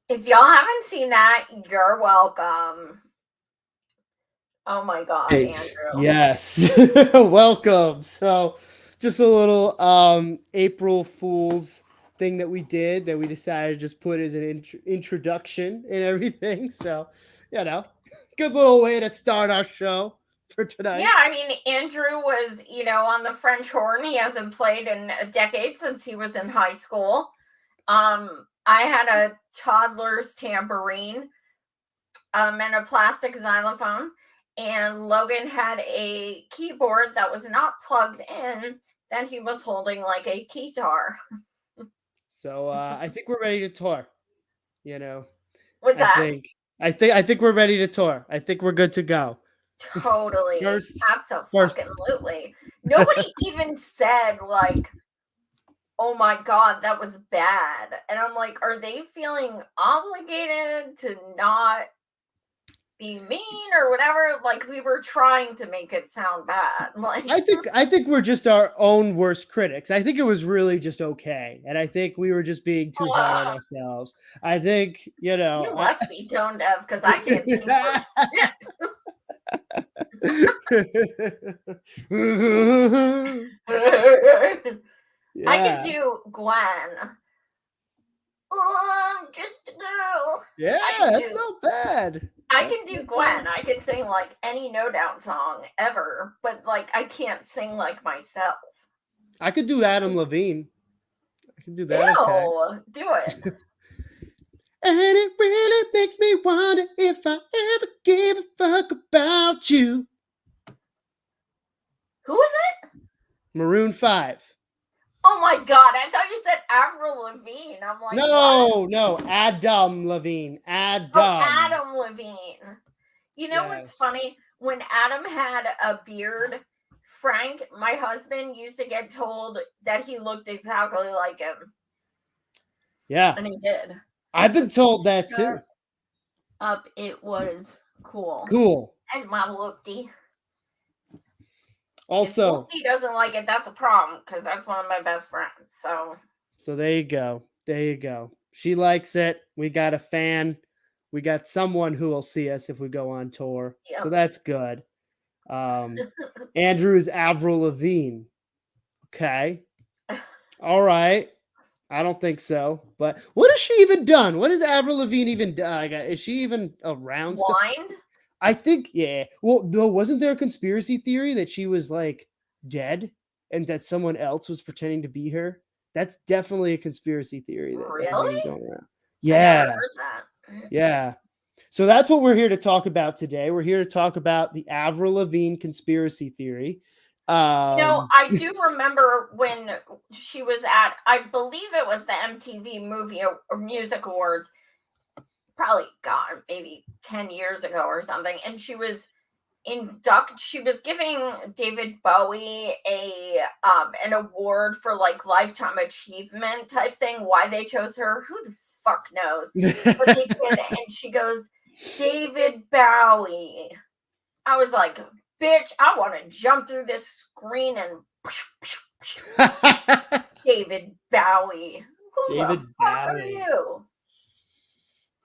If y'all haven't seen that, you're welcome. Oh my God, Right. Andrew. Yes. Welcome. So just a little April Fool's thing that we did that we decided to just put as an introduction and everything. So, good little way to start our show for Yeah, tonight. I mean, Andrew was, on the French horn. He hasn't played in a decade since he was in high school. I had a toddler's tambourine, and a plastic xylophone, and Logan had a keyboard that was not plugged in that he was holding like a guitar. So I think we're ready to tour. You know, What's I that? think I think we're ready to tour. I think we're good to go. Totally. First, first. Absolutely. Nobody even said, like, oh my God, that was bad. And I'm like, are they feeling obligated to not be mean or whatever? Like, we were trying to make it sound bad. Like, I think we're just our own worst critics. I think it was really just okay, and I think we were just being too hard on ourselves. I think you must be tone deaf because I can't sing for shit. I can Yeah, do Gwen. Oh, I'm just a girl. yeah, I can that's do not bad. I That's can do not bad. Gwen. I can sing like any no doubt song ever, but like I can't sing like myself. I could do Adam Levine. I can do that okay. Ew, do it. And it really makes me wonder if I ever gave a fuck about you. Who is it? Maroon 5. Oh my God, I thought you said Avril Lavigne. I'm like, what? No, no, Adam Levine. Oh, Adam. Adam Levine. You know what's Yes. funny? When Adam had a beard, Frank, my husband, used to get told that he looked exactly like him. Yeah. And he did. I've been told that Shut too. up. It was cool. Cool. And my loopty. If Also, loopty doesn't like it, that's a problem because that's one of my best friends. so there you go. There you go. She likes it. We got a fan. We got someone who will see us if we go on tour. So yep. that's good. Um, Andrew's Avril Lavigne. Okay. All right. I don't think so. But what has she even done? What has Avril Lavigne even done? Is she even around still? Wind? I think, yeah. Well, no, wasn't there a conspiracy theory that she was like dead and that someone else was pretending to be her? That's definitely a conspiracy theory that has been Really? going around. I never Yeah, heard that. yeah. So that's what we're here to talk about today. We're here to talk about the Avril Lavigne conspiracy theory. Um, I do remember when she was at, I believe it was the MTV Movie or Music Awards, probably, God, maybe 10 years ago or something. And she was giving David Bowie an award for like lifetime achievement type thing. Why they chose her, who the fuck knows? But they did, and she goes, David Bowie. I was like, bitch, I want to jump through this screen and David Bowie. Who the David fuck are Bowie. you?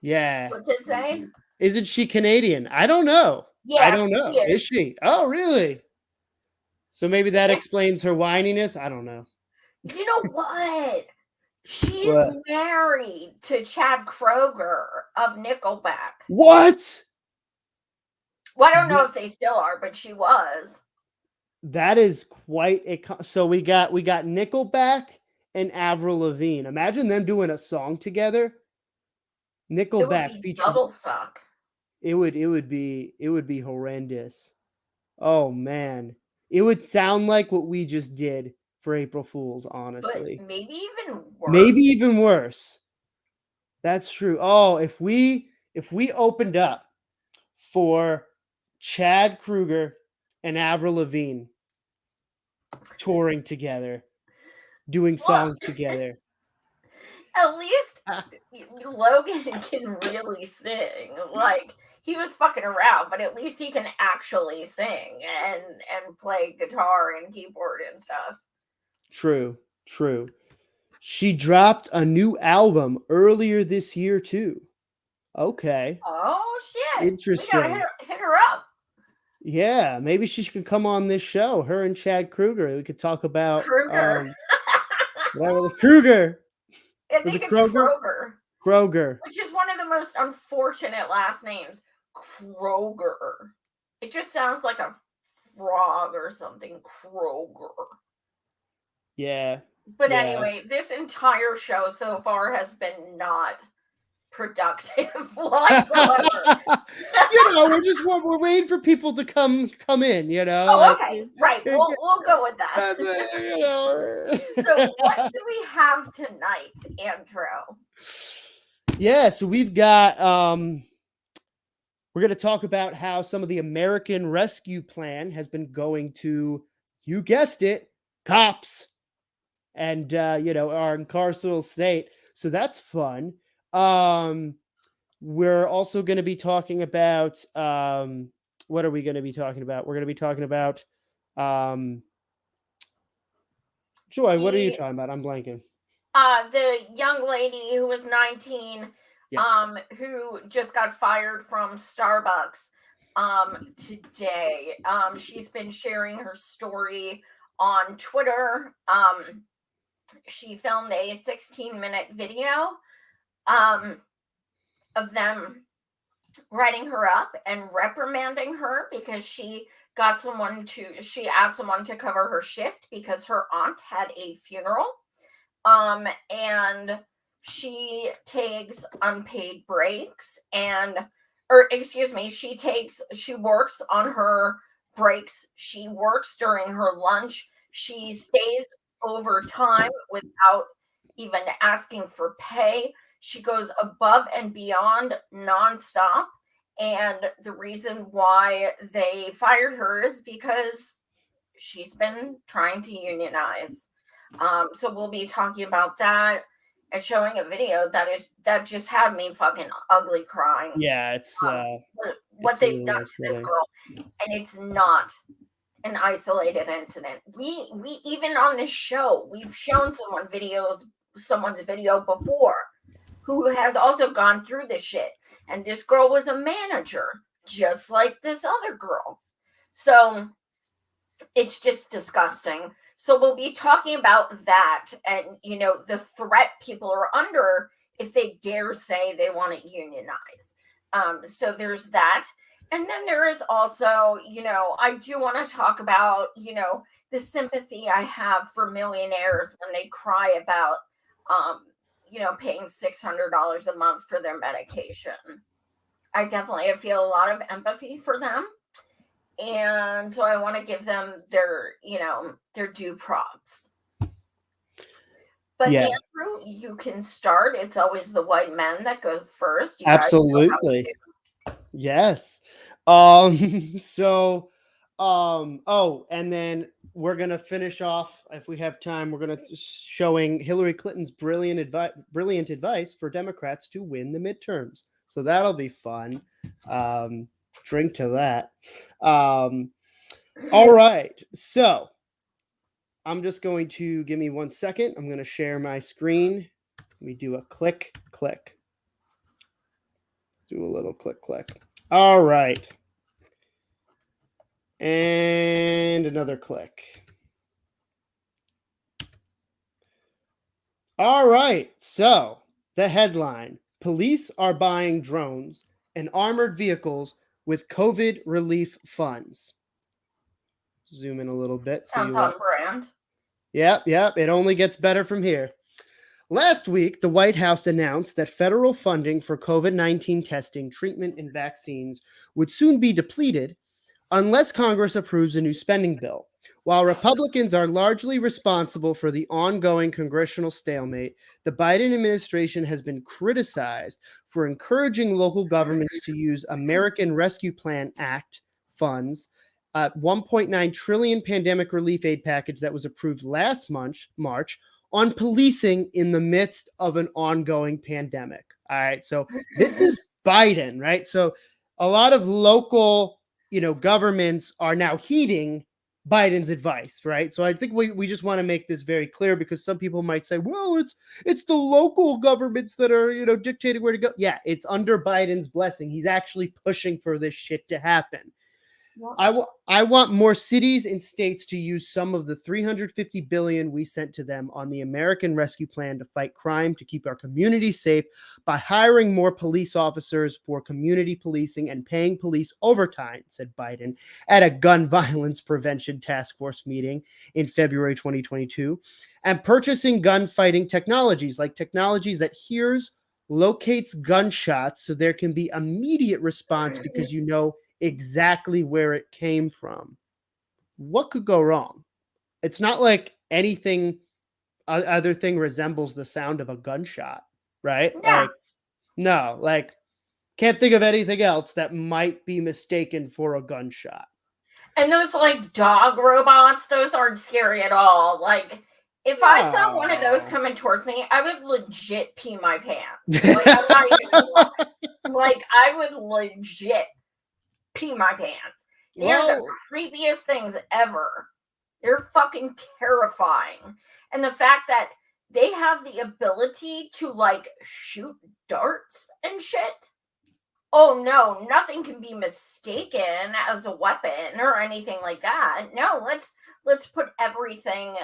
Yeah. What's it say? Isn't she Canadian? I don't know. I Yeah, don't she know. Is is. she? Oh, really? So maybe that Yeah. explains her whininess. I don't know. You know what? She's What? married to Chad Kroeger of Nickelback. What? Well, I don't know if they still are, but she was. That is quite a. So we got Nickelback and Avril Lavigne. Imagine them doing a song together. It would Nickelback be featured. double suck. It would be horrendous. Oh man, it would sound like what we just did for April Fools. But Honestly, maybe even worse. maybe even worse. That's true. Oh, if we opened up for Chad Kruger and Avril Lavigne touring together, doing Well, songs together. at least Logan can really sing. Like, he was fucking around, but at least he can actually sing and play guitar and keyboard and stuff. True, true. She dropped a new album earlier this year too. Okay. Oh shit! We gotta Interesting. hit her up. Yeah, maybe she could come on this show. Her and Chad Kruger. We could talk about Kruger. whatever the Kruger. I Was think it it's Kroger? Kroger, Kroger. which is one of the most unfortunate last names. Kroger. It just sounds like a frog or something. Kroger. Yeah. But Yeah. anyway, this entire show so far has been not productive whatsoever. We're waiting for people to come in, Oh, like okay. Right. We'll go with that. that's it, So what do we have tonight, Andrew? Yeah, so we've got we're going to talk about how some of the American Rescue Plan has been going to, you guessed it, cops and our incarceral state. So that's fun. We're also going to be talking about what are we going to be talking about? We're going to be talking about Joy, what are you talking about? I'm blanking. The young lady who was 19, Yes. who just got fired from Starbucks today. She's been sharing her story on Twitter. She filmed a 16-minute video of them writing her up and reprimanding her because she asked someone to cover her shift because her aunt had a funeral. And she takes unpaid breaks she works on her breaks. She works during her lunch. She stays overtime without even asking for pay. She goes above and beyond nonstop. And the reason why they fired her is because she's been trying to unionize. So we'll be talking about that and showing a video that just had me fucking ugly crying. Yeah, it's What they've really done to this upsetting. girl, and it's not an isolated incident. We even on this show, we've shown someone's video before who has also gone through this shit. And this girl was a manager, just like this other girl. So it's just disgusting. So we'll be talking about that and the threat people are under if they dare say they want to unionize. So there's that. And then there is also, I do want to talk about, the sympathy I have for millionaires when they cry about paying $600 a month for their medication. I definitely feel a lot of empathy for them. And so I want to give them their due props. But Yeah. Andrew, you can start. It's always the white men that go first. You Absolutely. Yes. So and then we're gonna finish off, if we have time, we're gonna showing Hillary Clinton's brilliant advice for Democrats to win the midterms. So that'll be fun. Drink to that. All right. So I'm just going to give me 1 second. I'm going to share my screen. Let me do a click. Do a little click. All right. And another click. All right. So the headline: police are buying drones and armored vehicles with COVID relief funds. Zoom in a little bit. Sounds on brand. Yep. It only gets better from here. Last week, the White House announced that federal funding for COVID-19 testing, treatment, and vaccines would soon be depleted unless Congress approves a new spending bill. While Republicans are largely responsible for the ongoing congressional stalemate, the Biden administration has been criticized for encouraging local governments to use American Rescue Plan Act funds, $1.9 trillion pandemic relief aid package that was approved last March, on policing in the midst of an ongoing pandemic. All right, so this is Biden, right? So a lot of local, governments are now heeding Biden's advice, right? So I think we just want to make this very clear, because some people might say, well, it's the local governments that are, dictating where to go. Yeah, it's under Biden's blessing. He's actually pushing for this shit to happen. I want more cities and states to use some of the $350 billion we sent to them on the American Rescue Plan to fight crime, to keep our communities safe, by hiring more police officers for community policing and paying police overtime, said Biden at a gun violence prevention task force meeting in February 2022, and purchasing gunfighting technologies, like technologies that hears, locates gunshots, so there can be immediate response because exactly where it came from. What could go wrong? It's not like anything other thing resembles the sound of a gunshot, right? Yeah. Can't think of anything else that might be mistaken for a gunshot. And those like dog robots, those aren't scary at all. Like, if I saw one of those coming towards me, I would legit pee my pants. Like, I'm not even lying. Like, I would legit pee my pants. They're the creepiest things ever. They're fucking terrifying. And the fact that they have the ability to like shoot darts and shit. Oh no, nothing can be mistaken as a weapon or anything like that. No, let's put everything,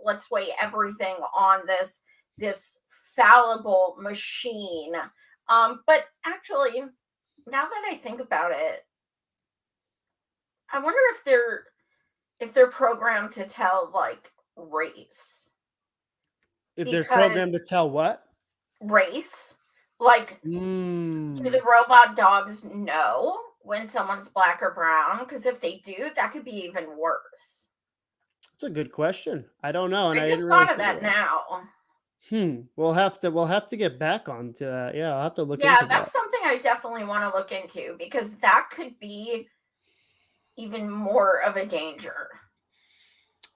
let's weigh everything on this fallible machine. But actually, now that I think about it, I wonder if they're programmed to tell like race. If they're programmed to tell what? Race. Like, do the robot dogs know when someone's black or brown? Because if they do, that could be even worse. That's a good question. I don't know. And I just thought of that now. We'll have to get back onto that. Yeah, I'll have to look into that. Yeah, that's something I definitely want to look into, because that could be even more of a danger.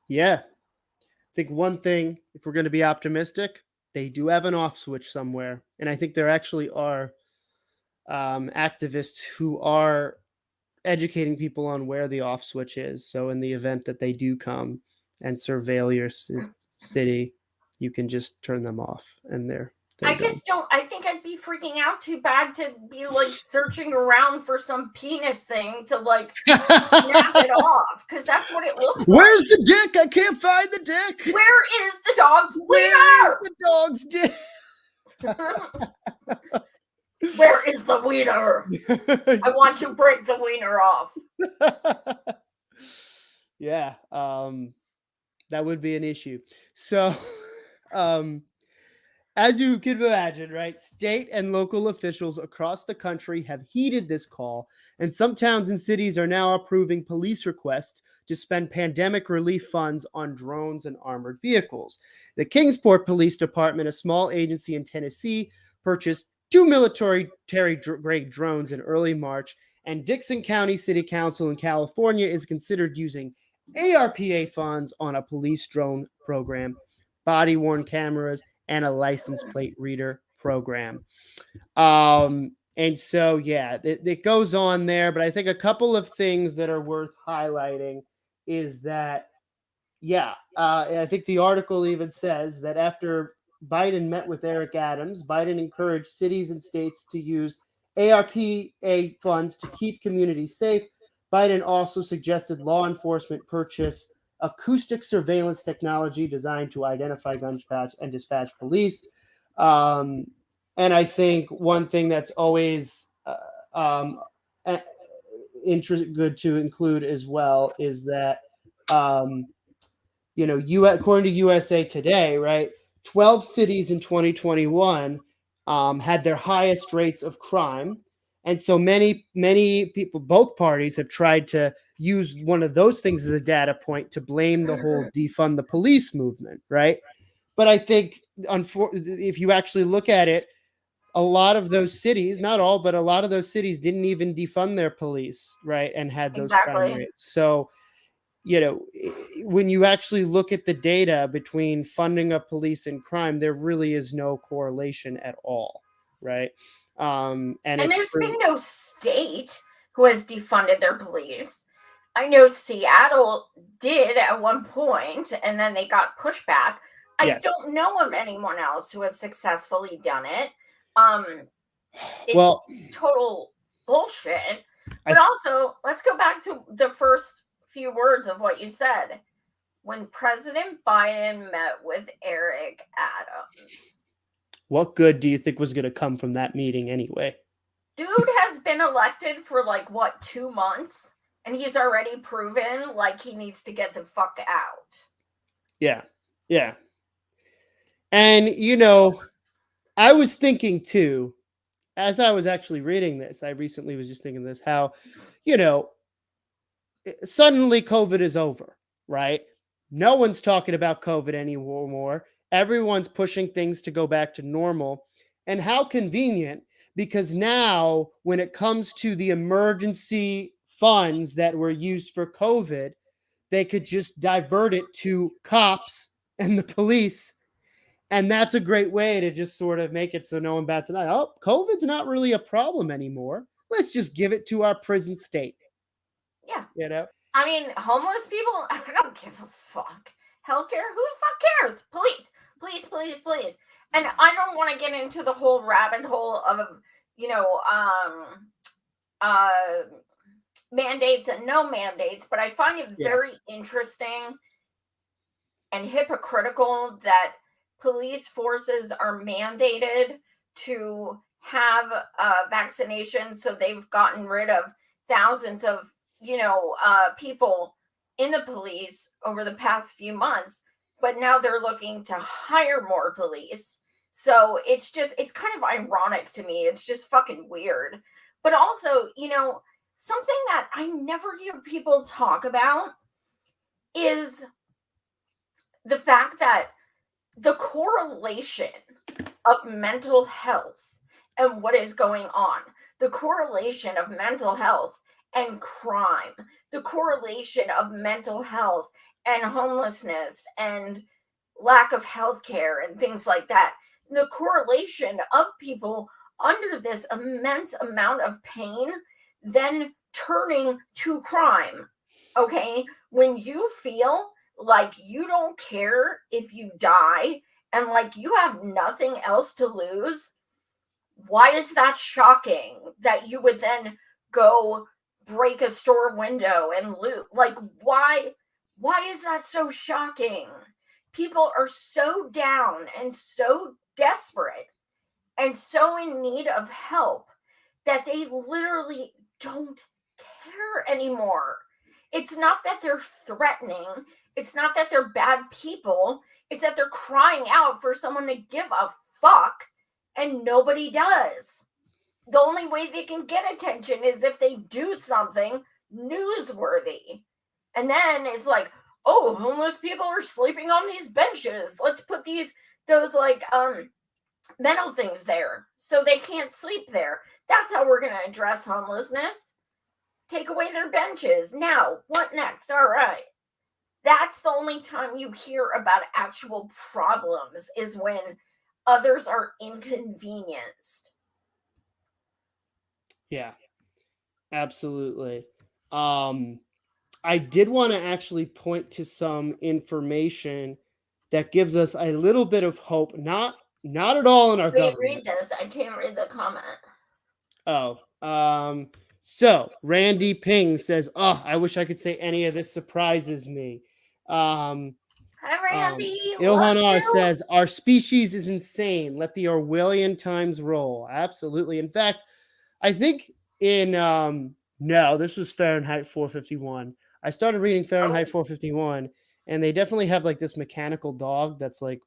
Yeah. I think one thing, if we're going to be optimistic, they do have an off switch somewhere. And I think there actually are activists who are educating people on where the off switch is. So in the event that they do come and surveil your city, you can just turn them off and they're I just don't. I think I'd be freaking out too bad to be like searching around for some penis thing to like snap it off, because that's what it looks like. Where's the dick? I can't find the dick. Where is the dog's wiener? Where is the dog's dick? Where is the wiener? I want to break the wiener off. Yeah, that would be an issue. So, as you can imagine, right, state and local officials across the country have heeded this call, and some towns and cities are now approving police requests to spend pandemic relief funds on drones and armored vehicles. The Kingsport Police Department, a small agency in Tennessee, purchased 2 military-grade drones in early March, and Dixon County City Council in California is considered using ARPA funds on a police drone program, body-worn cameras, and a license plate reader program. And so, yeah, it goes on there. But I think a couple of things that are worth highlighting is that, I think the article even says that after Biden met with Eric Adams, Biden encouraged cities and states to use ARPA funds to keep communities safe. Biden also suggested law enforcement purchase acoustic surveillance technology designed to identify gunshot and dispatch police. And I think one thing that's always good to include as well is that, according to USA Today, right, 12 cities in 2021 had their highest rates of crime. And so many people, both parties, have tried to use one of those things as a data point to blame the whole defund the police movement, right? But I think if you actually look at it, a lot of those cities, not all, but a lot of those cities didn't even defund their police, right? And had those crime rates. So, when you actually look at the data between funding of police and crime, there really is no correlation at all, right? And there's been no state who has defunded their police. I know Seattle did at one point, and then they got pushback. I Yes. don't know of anyone else who has successfully done it. Um, it's Well, total bullshit. But I also, let's go back to the first few words of what you said. When President Biden met with Eric Adams, what good do you think was going to come from that meeting anyway? dude has been elected for like what, 2 months, and he's already proven like he needs to get the fuck out. Yeah. Yeah. And I was thinking too, as I was actually reading this, I recently was just thinking this, how, you know, suddenly COVID is over, right? No one's talking about COVID anymore. Everyone's pushing things to go back to normal. And how convenient, because now when it comes to the emergency funds that were used for COVID, they could just divert it to cops and the police. And that's a great way to just sort of make it so no one bats an eye. Oh, COVID's not really a problem anymore. Let's just give it to our prison state. Yeah. You know? I mean, homeless people, I don't give a fuck. Healthcare, who the fuck cares? Please, please, please, please. And I don't want to get into the whole rabbit hole of, you know, uh, mandates and no mandates, but I find it Yeah. very interesting and hypocritical that police forces are mandated to have vaccinations, so they've gotten rid of thousands of people in the police over the past few months, but now they're looking to hire more police. So it's kind of ironic to me. It's just fucking weird. But also, something that I never hear people talk about is the fact that the correlation of mental health and what is going on, the correlation of mental health and crime, the correlation of mental health and homelessness and lack of health care and things like that, the correlation of people under this immense amount of pain then turning to crime. Okay, when you feel like you don't care if you die and like you have nothing else to lose, why is that shocking that you would then go break a store window and loot? Like, why is that so shocking? People are so down and so desperate and so in need of help that they literally don't care anymore. It's not that they're threatening, it's not that they're bad people, it's that they're crying out for someone to give a fuck and nobody does. The only way they can get attention is if they do something newsworthy. And then it's like, oh, homeless people are sleeping on these benches. Let's put those like metal things there so they can't sleep there. That's how we're going to address homelessness. Take away their benches. Now, what next? All right. That's the only time you hear about actual problems, is when others are inconvenienced. Yeah, absolutely. I did want to actually point to some information that gives us a little bit of hope, not at all in our Wait, government. read this. I can't read the comment. Oh, so Randy Ping says, "Oh, I wish I could say any of this surprises me." Um, Hi, Randy. Love Ilhan R you. says, "Our species is insane. Let the Orwellian times roll." Absolutely. In fact, I think in no, this was Fahrenheit 451. I started reading Fahrenheit Oh, 451, and they definitely have like this mechanical dog that's like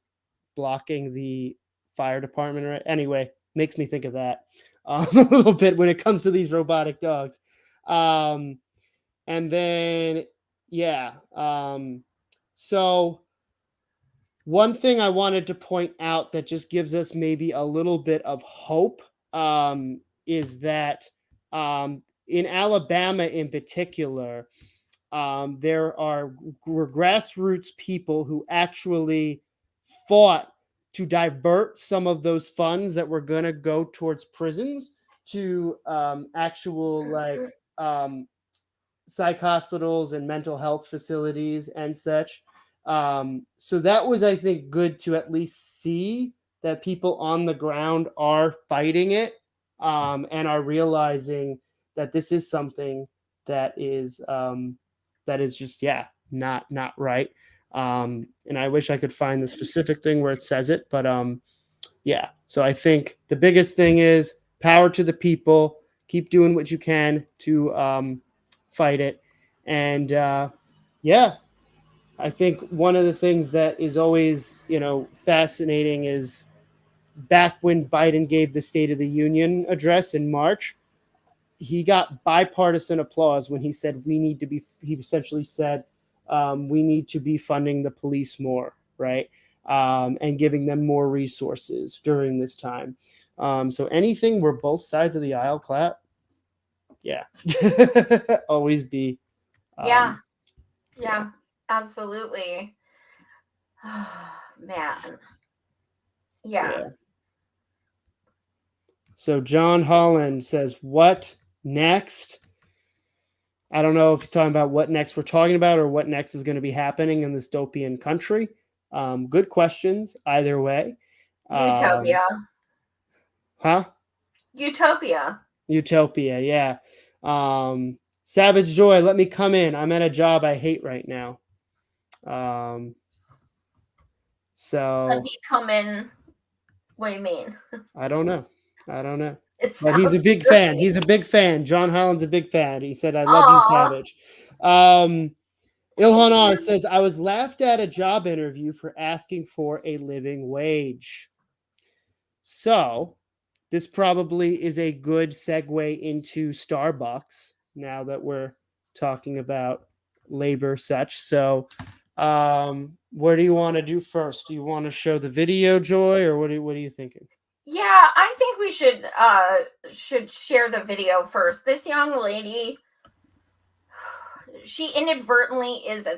blocking the fire department. Right? Anyway, makes me think of that a little bit when it comes to these robotic dogs. Um, and then yeah, so one thing I wanted to point out that just gives us maybe a little bit of hope is that in Alabama, in particular, there were grassroots people who actually fought to divert some of those funds that were going to go towards prisons to actual like um, psych hospitals and mental health facilities and such. So that was, I think, good to at least see that people on the ground are fighting it, and are realizing that this is something that is just not right. And I wish I could find the specific thing where it says it, but yeah. So I think the biggest thing is power to the people. Keep doing what you can to fight it, and yeah. I think one of the things that is always, fascinating is back when Biden gave the State of the Union address in March, he got bipartisan applause when he said he essentially said, we need to be funding the police more, right? And giving them more resources during this time. So anything where both sides of the aisle clap, yeah, always be. Yeah. Absolutely. Man. Yeah. So John Holland says, what next? I don't know if he's talking about what next we're talking about or what next is going to be happening in this dystopian country. Good questions either way. Utopia. Huh? Utopia, yeah. Savage Joy, let me come in. I'm at a job I hate right now. So let me come in. What do you mean? I don't know. But he's a big fan. He's a big fan. John Holland's a big fan. He said, I love you, Savage. Ilhan R says, I was laughed at a job interview for asking for a living wage. So this probably is a good segue into Starbucks now that we're talking about labor such. So what do you want to do first? Do you want to show the video, Joy, or what are you thinking? Yeah, I think we should share the video first. This young lady, she inadvertently is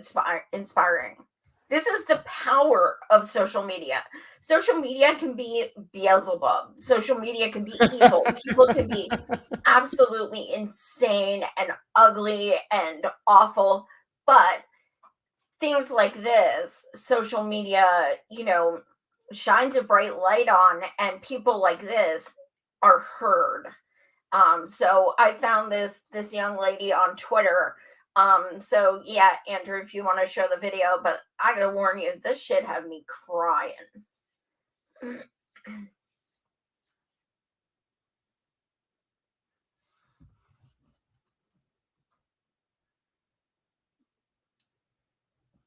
inspiring. This is the power of social media. Social media can be Beelzebub. Social media can be evil. People can be absolutely insane and ugly and awful. But things like this, social media, shines a bright light on, and people like this are heard. So I found this young lady on Twitter. So yeah, Andrew, if you want to show the video, but I gotta warn you, this shit had me crying.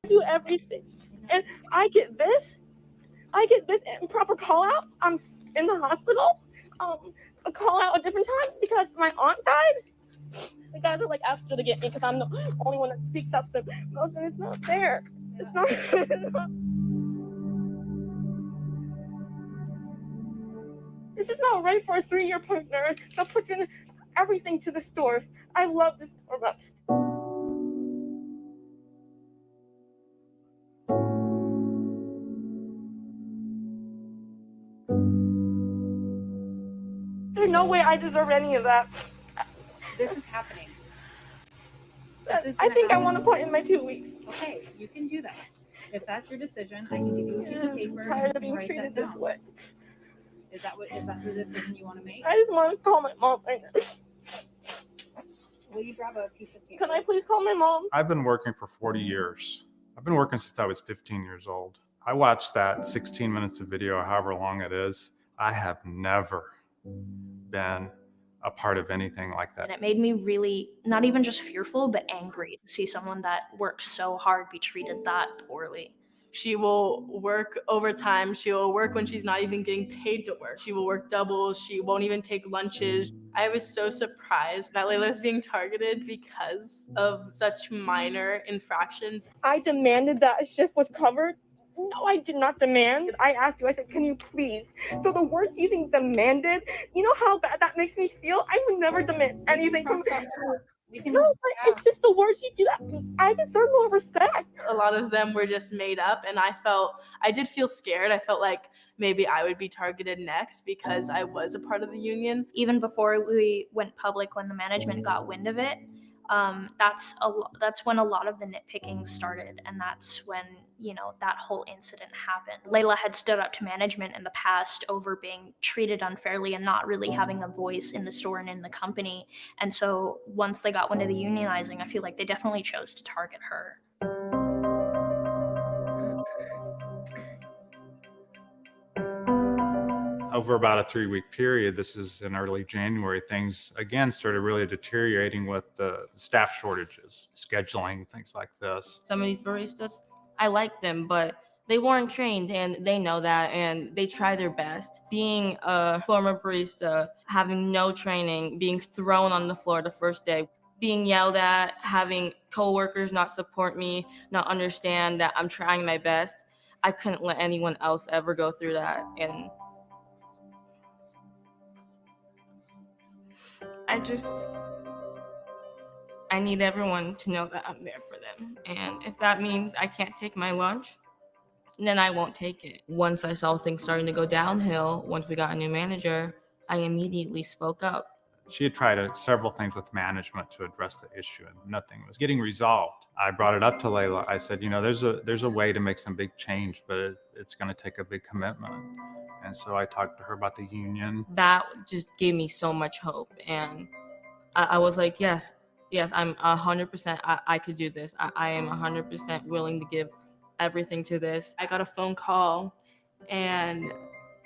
Do everything, and I get this improper call out. I'm in the hospital. A call out a different time because my aunt died. The guys are like after to get me because I'm the only one that speaks up the most, and it's not fair. It's not. This is not right for a 3-year partner that puts in everything to the store. I love this Starbucks. There's no way I deserve any of that. This is happening. I think I want to put in my 2 weeks. Okay, you can do that. If that's your decision, I can give you a piece of paper. I'm tired of being treated this way. Is that the decision you want to make? I just want to call my mom right now. Will you grab a piece of paper? Can I please call my mom? I've been working for 40 years. I've been working since I was 15 years old. I watched that 16 minutes of video, however long it is. I have never been a part of anything like that. And it made me really, not even just fearful, but angry to see someone that works so hard be treated that poorly. She will work overtime. She will work when she's not even getting paid to work. She will work doubles. She won't even take lunches. I was so surprised that Layla is being targeted because of such minor infractions. I demanded that a shift was covered. No, I did not demand. I asked you, I said, can you please? So the word using demanded, you know how bad that makes me feel? I would never demand anything from it's just the words you do that. I deserve more respect. A lot of them were just made up, and I did feel scared. I felt like maybe I would be targeted next because I was a part of the union. Even before we went public, when the management got wind of it, That's when a lot of the nitpicking started, and that's when that whole incident happened. Layla had stood up to management in the past over being treated unfairly and not really having a voice in the store and in the company. And so once they got wind of the unionizing, I feel like they definitely chose to target her. Over about a 3-week period, this is in early January, things again started really deteriorating with the staff shortages, scheduling, things like this. Some of these baristas, I like them, but they weren't trained and they know that and they try their best. Being a former barista, having no training, being thrown on the floor the first day, being yelled at, having coworkers not support me, not understand that I'm trying my best. I couldn't let anyone else ever go through that. And I need everyone to know that I'm there for them. And if that means I can't take my lunch, then I won't take it. Once I saw things starting to go downhill, once we got a new manager, I immediately spoke up. She had tried several things with management to address the issue, and nothing was getting resolved. I brought it up to Layla. I said, there's a way to make some big change, but it's going to take a big commitment. And so I talked to her about the union. That just gave me so much hope. And I was like, yes, I'm 100%. I could do this. I am 100% willing to give everything to this. I got a phone call and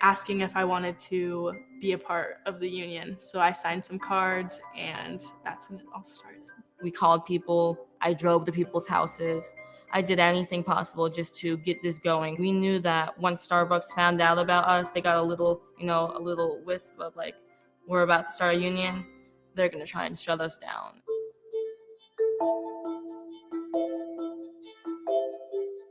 asking if I wanted to be a part of the union. So I signed some cards, and that's when it all started. We called people. I drove to people's houses. I did anything possible just to get this going. We knew that once Starbucks found out about us, they got a little wisp of like, we're about to start a union. They're going to try and shut us down.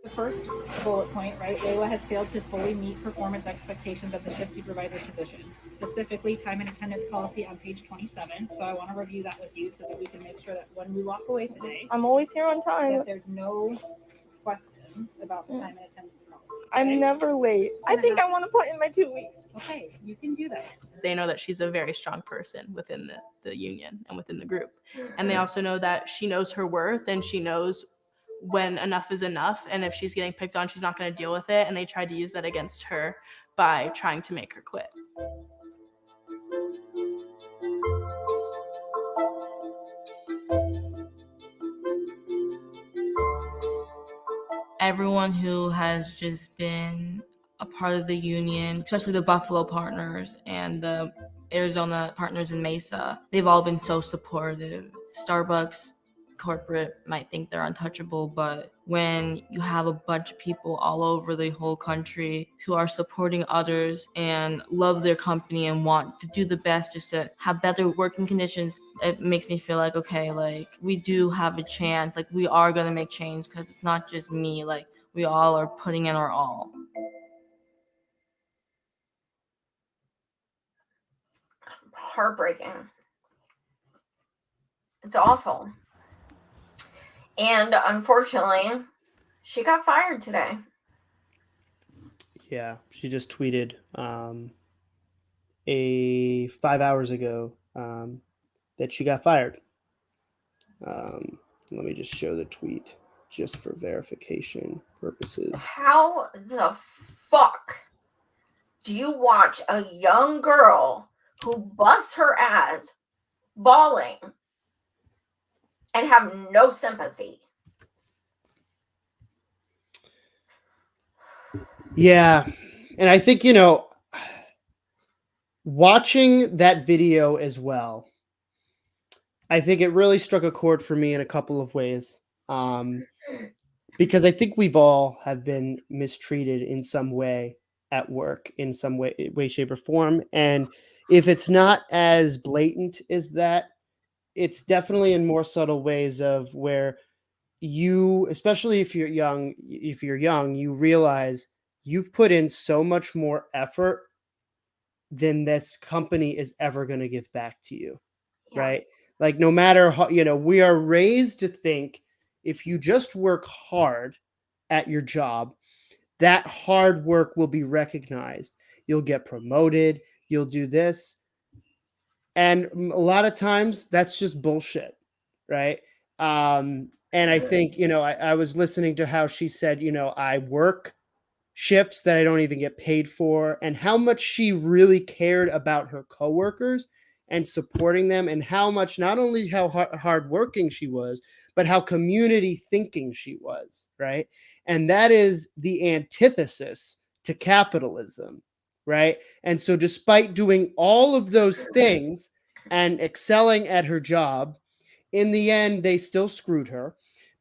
The first bullet point, right? Layla has failed to fully meet performance expectations of the shift supervisor position, specifically time and attendance policy on page 27. So I want to review that with you so that we can make sure that when we walk away today, I'm always here on time. that there's no questions about the time and attendance policy. I'm never late. I think I want to put in my 2 weeks. Okay, you can do that. They know that she's a very strong person within the union and within the group. And they also know that she knows her worth, and she knows when enough is enough. And if she's getting picked on, she's not going to deal with it. And they tried to use that against her by trying to make her quit. Everyone who has just been a part of the union, especially the Buffalo partners and the Arizona partners in Mesa, they've all been so supportive. Starbucks corporate might think they're untouchable, but when you have a bunch of people all over the whole country who are supporting others and love their company and want to do the best just to have better working conditions, it makes me feel like, okay, like we do have a chance, like we are going to make change, because it's not just me, like we all are putting in our all. Heartbreaking. It's awful. And unfortunately, she got fired today. Yeah, she just tweeted 5 hours ago that she got fired. Let me just show the tweet just for verification purposes. How the fuck do you watch a young girl who busts her ass bawling and have no sympathy? Yeah. And I think, watching that video as well, I think it really struck a chord for me in a couple of ways. Because I think we've all have been mistreated in some way at work, in some way, shape, or form. And if it's not as blatant as that, it's definitely in more subtle ways of where you, especially if you're young, you realize you've put in so much more effort than this company is ever going to give back to you. Yeah. Right? Like no matter how, we are raised to think if you just work hard at your job, that hard work will be recognized. You'll get promoted. You'll do this. And a lot of times that's just bullshit. right? And I think, I was listening to how she said, I work shifts that I don't even get paid for, and how much she really cared about her coworkers and supporting them, and how much, not only how hardworking she was, but how community thinking she was, right? And that is the antithesis to capitalism, right? And so despite doing all of those things and excelling at her job, in the end, they still screwed her,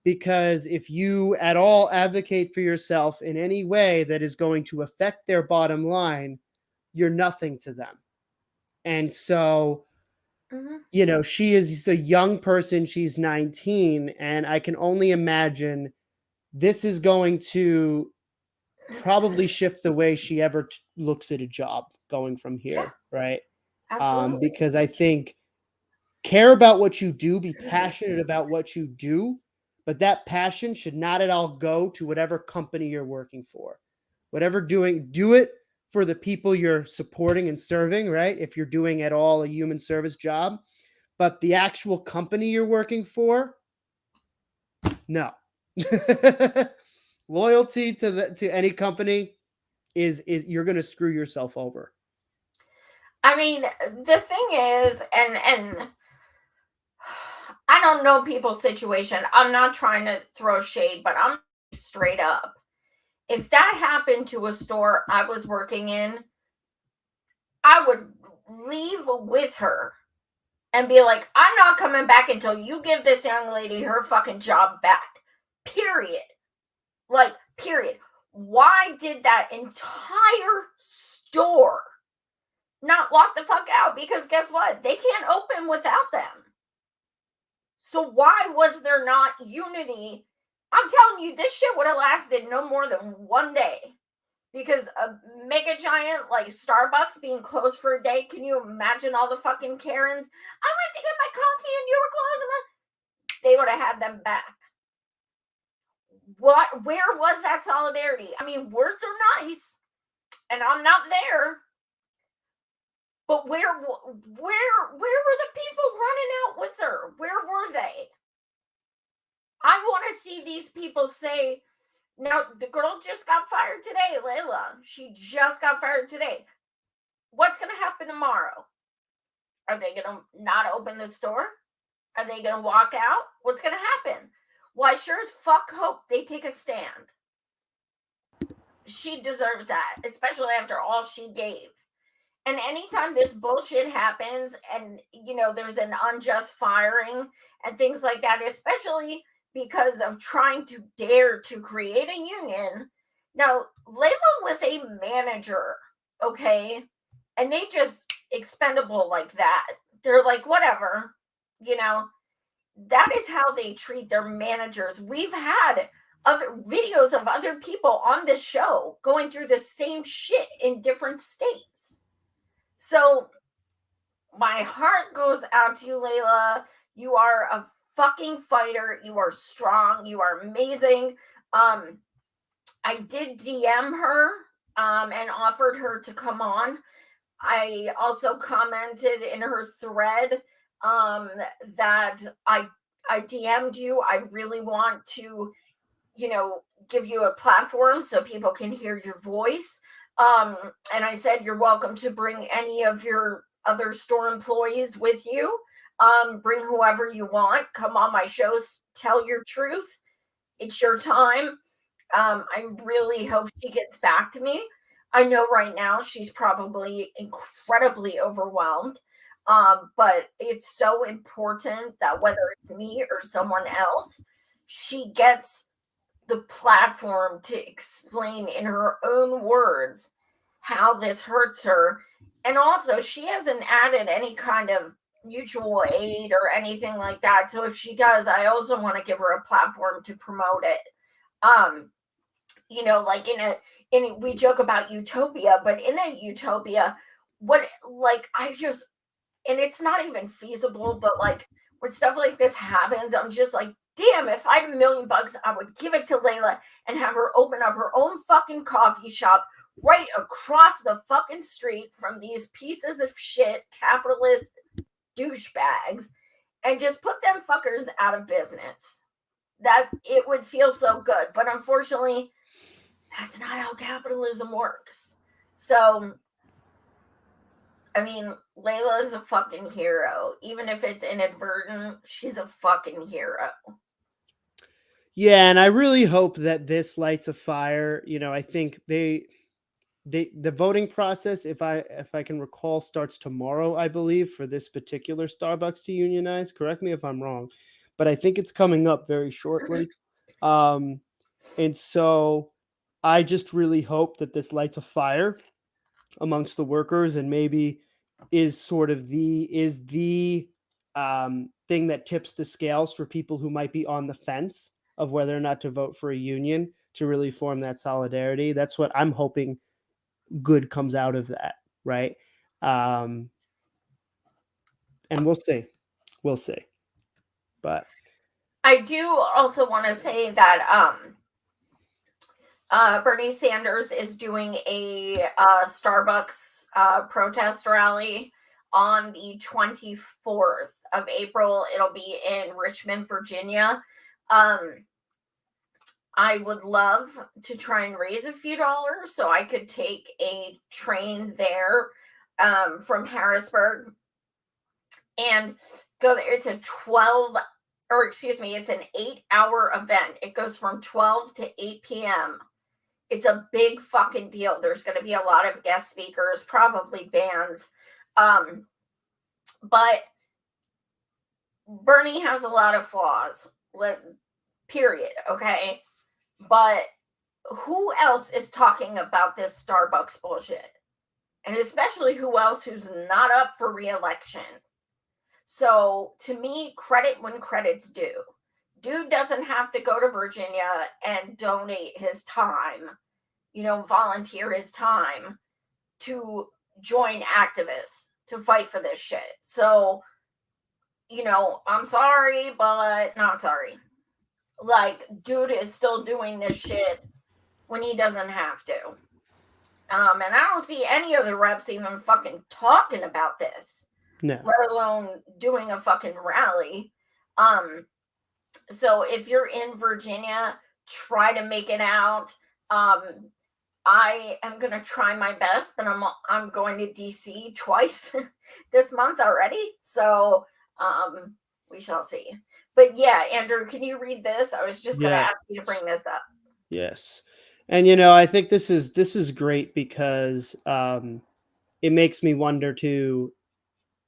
because if you at all advocate for yourself in any way that is going to affect their bottom line, you're nothing to them. And so, she is a young person. She's 19. And I can only imagine this is going to probably shift the way she ever looks at a job going from here. Yeah, right? absolutely. Because I think, care about what you do, be passionate about what you do, but that passion should not at all go to whatever company you're working for. Whatever do it for the people you're supporting and serving, right? If you're doing at all a human service job, but the actual company you're working for, no. Loyalty to any company is you're going to screw yourself over. I mean, the thing is, and I don't know people's situation. I'm not trying to throw shade, but I'm straight up. If that happened to a store I was working in, I would leave with her and be like, I'm not coming back until you give this young lady her fucking job back. Period. Like, period. Why did that entire store not walk the fuck out? Because guess what? They can't open without them. So why was there not unity? I'm telling you, this shit would have lasted no more than one day. Because a mega giant like Starbucks being closed for a day, can you imagine all the fucking Karens? I went to get my coffee and you were closing it. They would have had them back. Where was that solidarity? I mean, words are nice, and I'm not there. But where were the people running out with her? Where were they? I want to see these people say, now the girl just got fired today, Layla. She just got fired today. What's going to happen tomorrow? Are they going to not open the store? Are they going to walk out? What's going to happen? Well, I sure as fuck hope they take a stand. She deserves that, especially after all she gave. And anytime this bullshit happens and, there's an unjust firing and things like that, especially because of trying to dare to create a union. Now, Layla was a manager, okay? And they just expendable like that. They're like, whatever, that is how they treat their managers. We've had other videos of other people on this show going through the same shit in different states. So my heart goes out to you, Layla. You are a fucking fighter. You are strong. You are amazing. I did DM her and offered her to come on. I also commented in her thread that I DM'd you. I really want to, give you a platform so people can hear your voice. And I said, you're welcome to bring any of your other store employees with you. Bring whoever you want. Come on my shows. Tell your truth. It's your time. I really hope she gets back to me. I know right now she's probably incredibly overwhelmed. But it's so important that whether it's me or someone else, she gets the platform to explain in her own words how this hurts her. And also, she hasn't added any kind of mutual aid or anything like that. So if she does, I also want to give her a platform to promote it. Like we joke about utopia, but in a utopia, and it's not even feasible, but like when stuff like this happens, I'm just like, damn, if I had $1 million, I would give it to Layla and have her open up her own fucking coffee shop right across the fucking street from these pieces of shit capitalist douchebags, and just put them fuckers out of business. That it would feel so good. But unfortunately, that's not how capitalism works. So, I mean, Layla is a fucking hero. Even if it's inadvertent, she's a fucking hero. Yeah, and I really hope that this lights a fire. I think the voting process, if I can recall, starts tomorrow, I believe, for this particular Starbucks to unionize. Correct me if I'm wrong, but I think it's coming up very shortly. And so I just really hope that this lights a fire amongst the workers, and maybe is sort of the thing that tips the scales for people who might be on the fence of whether or not to vote for a union, to really form that solidarity. That's what I'm hoping good comes out of that, right? And we'll see. But I do also want to say that Bernie Sanders is doing a Starbucks protest rally on the 24th of April. It'll be in Richmond, Virginia. I would love to try and raise a few dollars so I could take a train there from Harrisburg and go there. It's it's an 8-hour event. It goes from 12 to 8 p.m. It's a big fucking deal. There's going to be a lot of guest speakers, probably bands. But Bernie has a lot of flaws, period, okay? But who else is talking about this Starbucks bullshit? And especially who else who's not up for re-election? So to me, credit when credit's due. Dude doesn't have to go to Virginia and donate his time, volunteer his time to join activists to fight for this shit. So, I'm sorry, but not sorry. Like, dude is still doing this shit when he doesn't have to. And I don't see any of the reps even fucking talking about this. no. Let alone doing a fucking rally. So if you're in Virginia, try to make it out. I am gonna try my best, but I'm going to DC twice this month already. So we shall see. But yeah, Andrew, can you read this? I was just gonna ask you to bring this up. Yes. And I think this is great because it makes me wonder too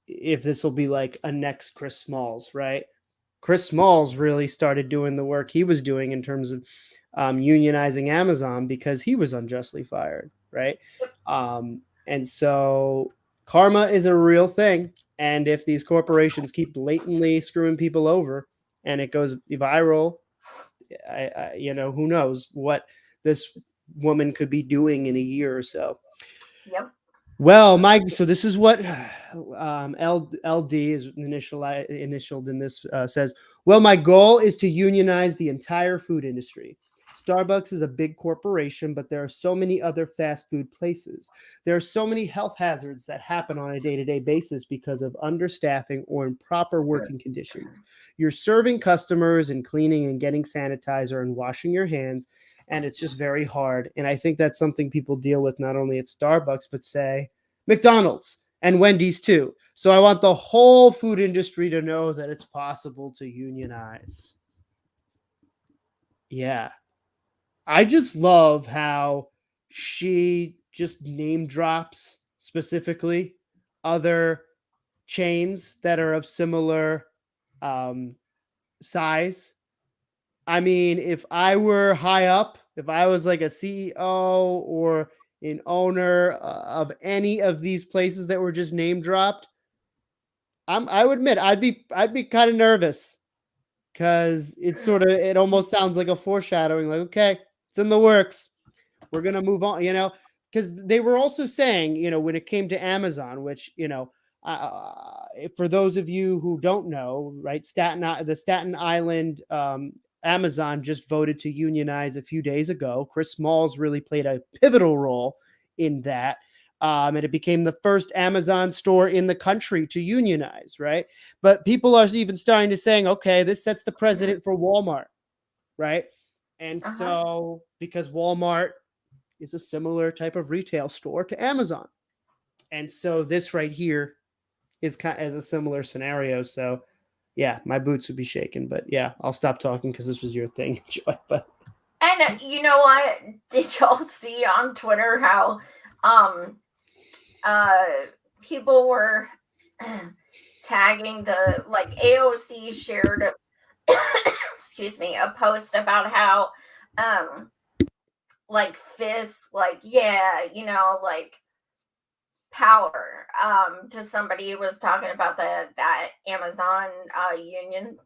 if this will be like a next Chris Smalls, right? Chris Smalls really started doing the work he was doing in terms of unionizing Amazon because he was unjustly fired, right? And so karma is a real thing. And if these corporations keep blatantly screwing people over and it goes viral, who knows what this woman could be doing in a year or so. Yep. Well, so this is what LD is initialed in this says. Well, my goal is to unionize the entire food industry. Starbucks is a big corporation, but there are so many other fast food places. There are so many health hazards that happen on a day-to-day basis because of understaffing or improper working conditions. You're serving customers and cleaning and getting sanitizer and washing your hands, and it's just very hard. And I think that's something people deal with not only at Starbucks, but say McDonald's and Wendy's too. So I want the whole food industry to know that it's possible to unionize. Yeah. I just love how she just name drops specifically other chains that are of similar size. I mean, if I were high up, if I was like a CEO or an owner of any of these places that were just name dropped, I would admit I'd be kind of nervous because it almost sounds like a foreshadowing. Like, okay, it's in the works. We're gonna move on, because they were also saying, when it came to Amazon, which for those of you who don't know, right, the Staten Island Amazon just voted to unionize a few days ago. Chris Smalls really played a pivotal role in that. And it became the first Amazon store in the country to unionize, right? But people are even starting to saying, okay, this sets the precedent for Walmart, right? And so, because Walmart is a similar type of retail store to Amazon. And so this right here is kind of a similar scenario. So yeah, my boots would be shaking, but yeah, I'll stop talking because this was your thing, Joy. But And you know what? Did y'all see on Twitter how people were tagging the AOC shared excuse me, a post about how fists, power to somebody who was talking about that Amazon union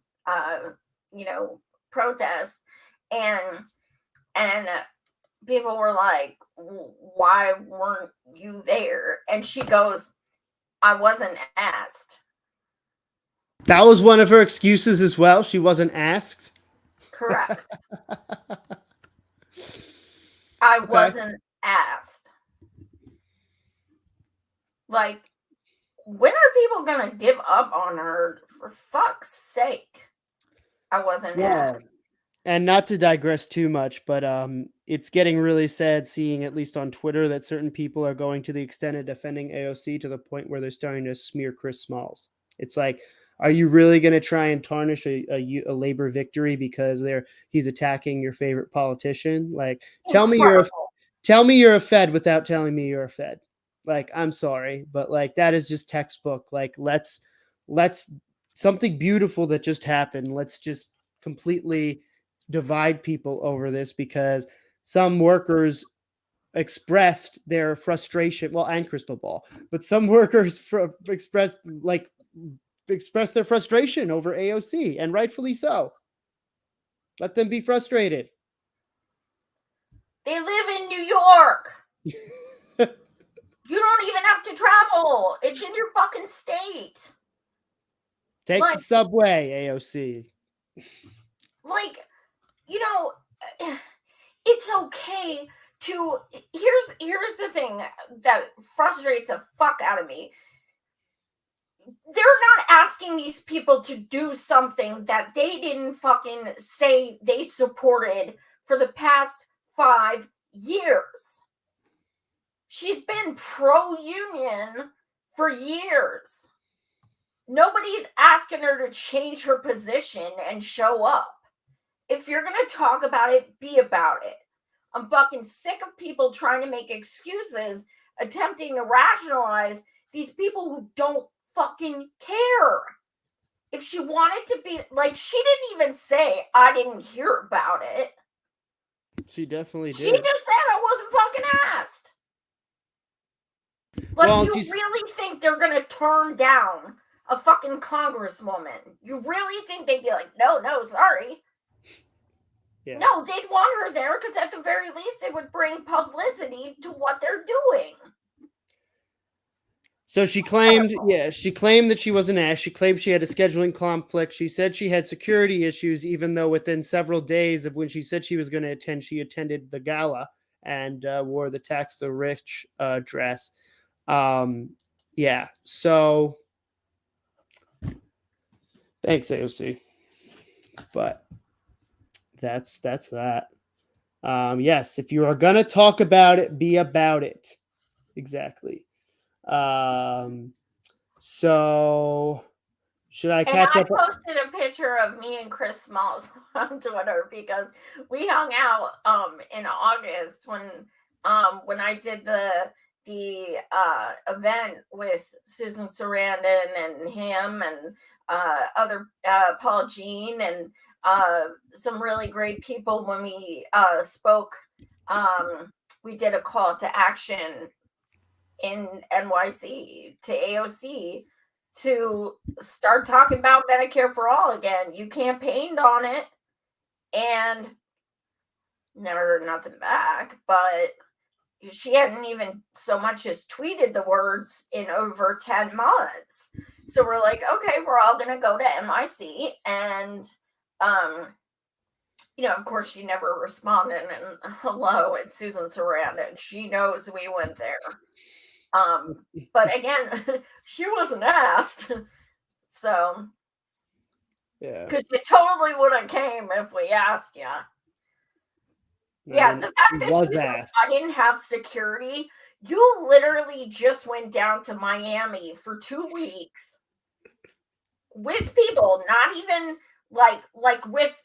protest, and people were like, why weren't you there? And she goes, I wasn't asked. that was one of her excuses as well. She wasn't asked. Correct. I wasn't asked. Like, when are people gonna give up on her? For fuck's sake. I wasn't asked. And not to digress too much, but it's getting really sad seeing, at least on Twitter, that certain people are going to the extent of defending AOC to the point where they're starting to smear Chris Smalls. It's like, are you really going to try and tarnish a labor victory because he's attacking your favorite politician? Like, tell me you're a Fed without telling me you're a Fed. Like, I'm sorry, but like that is just textbook. Like, let's something beautiful that just happened. Let's just completely divide people over this because some workers expressed their frustration. Well, and Crystal Ball, but some workers expressed their frustration over AOC, and rightfully so. Let them be frustrated. They live in New York. You don't even have to travel. It's in your fucking state. Take the subway, AOC. It's okay to. Here's the thing that frustrates the fuck out of me. They're not asking these people to do something that they didn't fucking say they supported for the past 5 years. She's been pro-union for years. Nobody's asking her to change her position and show up. If you're going to talk about it, be about it. I'm fucking sick of people trying to make excuses, attempting to rationalize these people who don't fucking care. If she wanted to be, she didn't even say, I didn't hear about it. She definitely did. She just said I wasn't fucking asked. You really think they're going to turn down a fucking congresswoman? You really think they'd be like, no, sorry. Yeah. No, they'd want her there because at the very least it would bring publicity to what they're doing. So she claimed that she wasn't asked. She claimed she had a scheduling conflict. She said she had security issues, even though within several days of when she said she was going to attend, she attended the gala and wore the Tax the Rich dress. So thanks, AOC. But that's that. Yes, if you are gonna talk about it, be about it. Exactly. So should I catch up? I posted a picture of me and Chris Smalls on Twitter because we hung out in August when I did the event with Susan Sarandon and him and other Paul Jean and some really great people. When we spoke, we did a call to action in NYC to AOC to start talking about Medicare for all again. You campaigned on it and never heard nothing back, but she hadn't even so much as tweeted the words in over 10 months. So we're like, okay, we're all going to go to NYC. And, of course, she never responded. And hello, it's Susan Sarandon. She knows we went there. But again, she wasn't asked. So, Yeah. because you totally would have came if we asked you. Yeah, the fact that was she's like, asked. I didn't have security. You literally just went down to Miami for 2 weeks with people, not even like with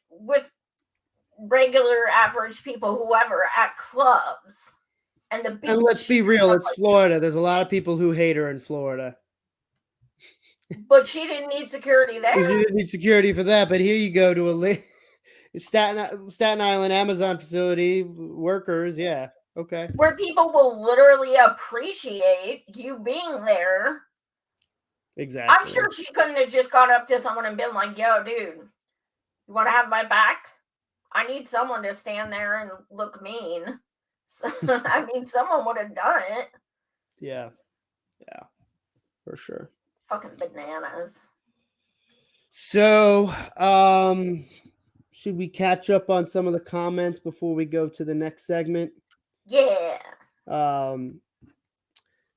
regular average people, whoever, at clubs and the beach. And let's be real, stuff it's like Florida. There's a lot of people who hate her in Florida. that. But she didn't need security there. You didn't need security for that, but here you go to a Staten Island Amazon facility workers. Yeah, okay. Where people will literally appreciate you being there. Exactly. I'm sure she couldn't have just gone up to someone and been like, yo, dude, you want to have my back? I need someone to stand there and look mean. So, I mean, someone would have done it. Yeah, for sure. Fucking bananas. So, should we catch up on some of the comments before we go to the next segment? Yeah.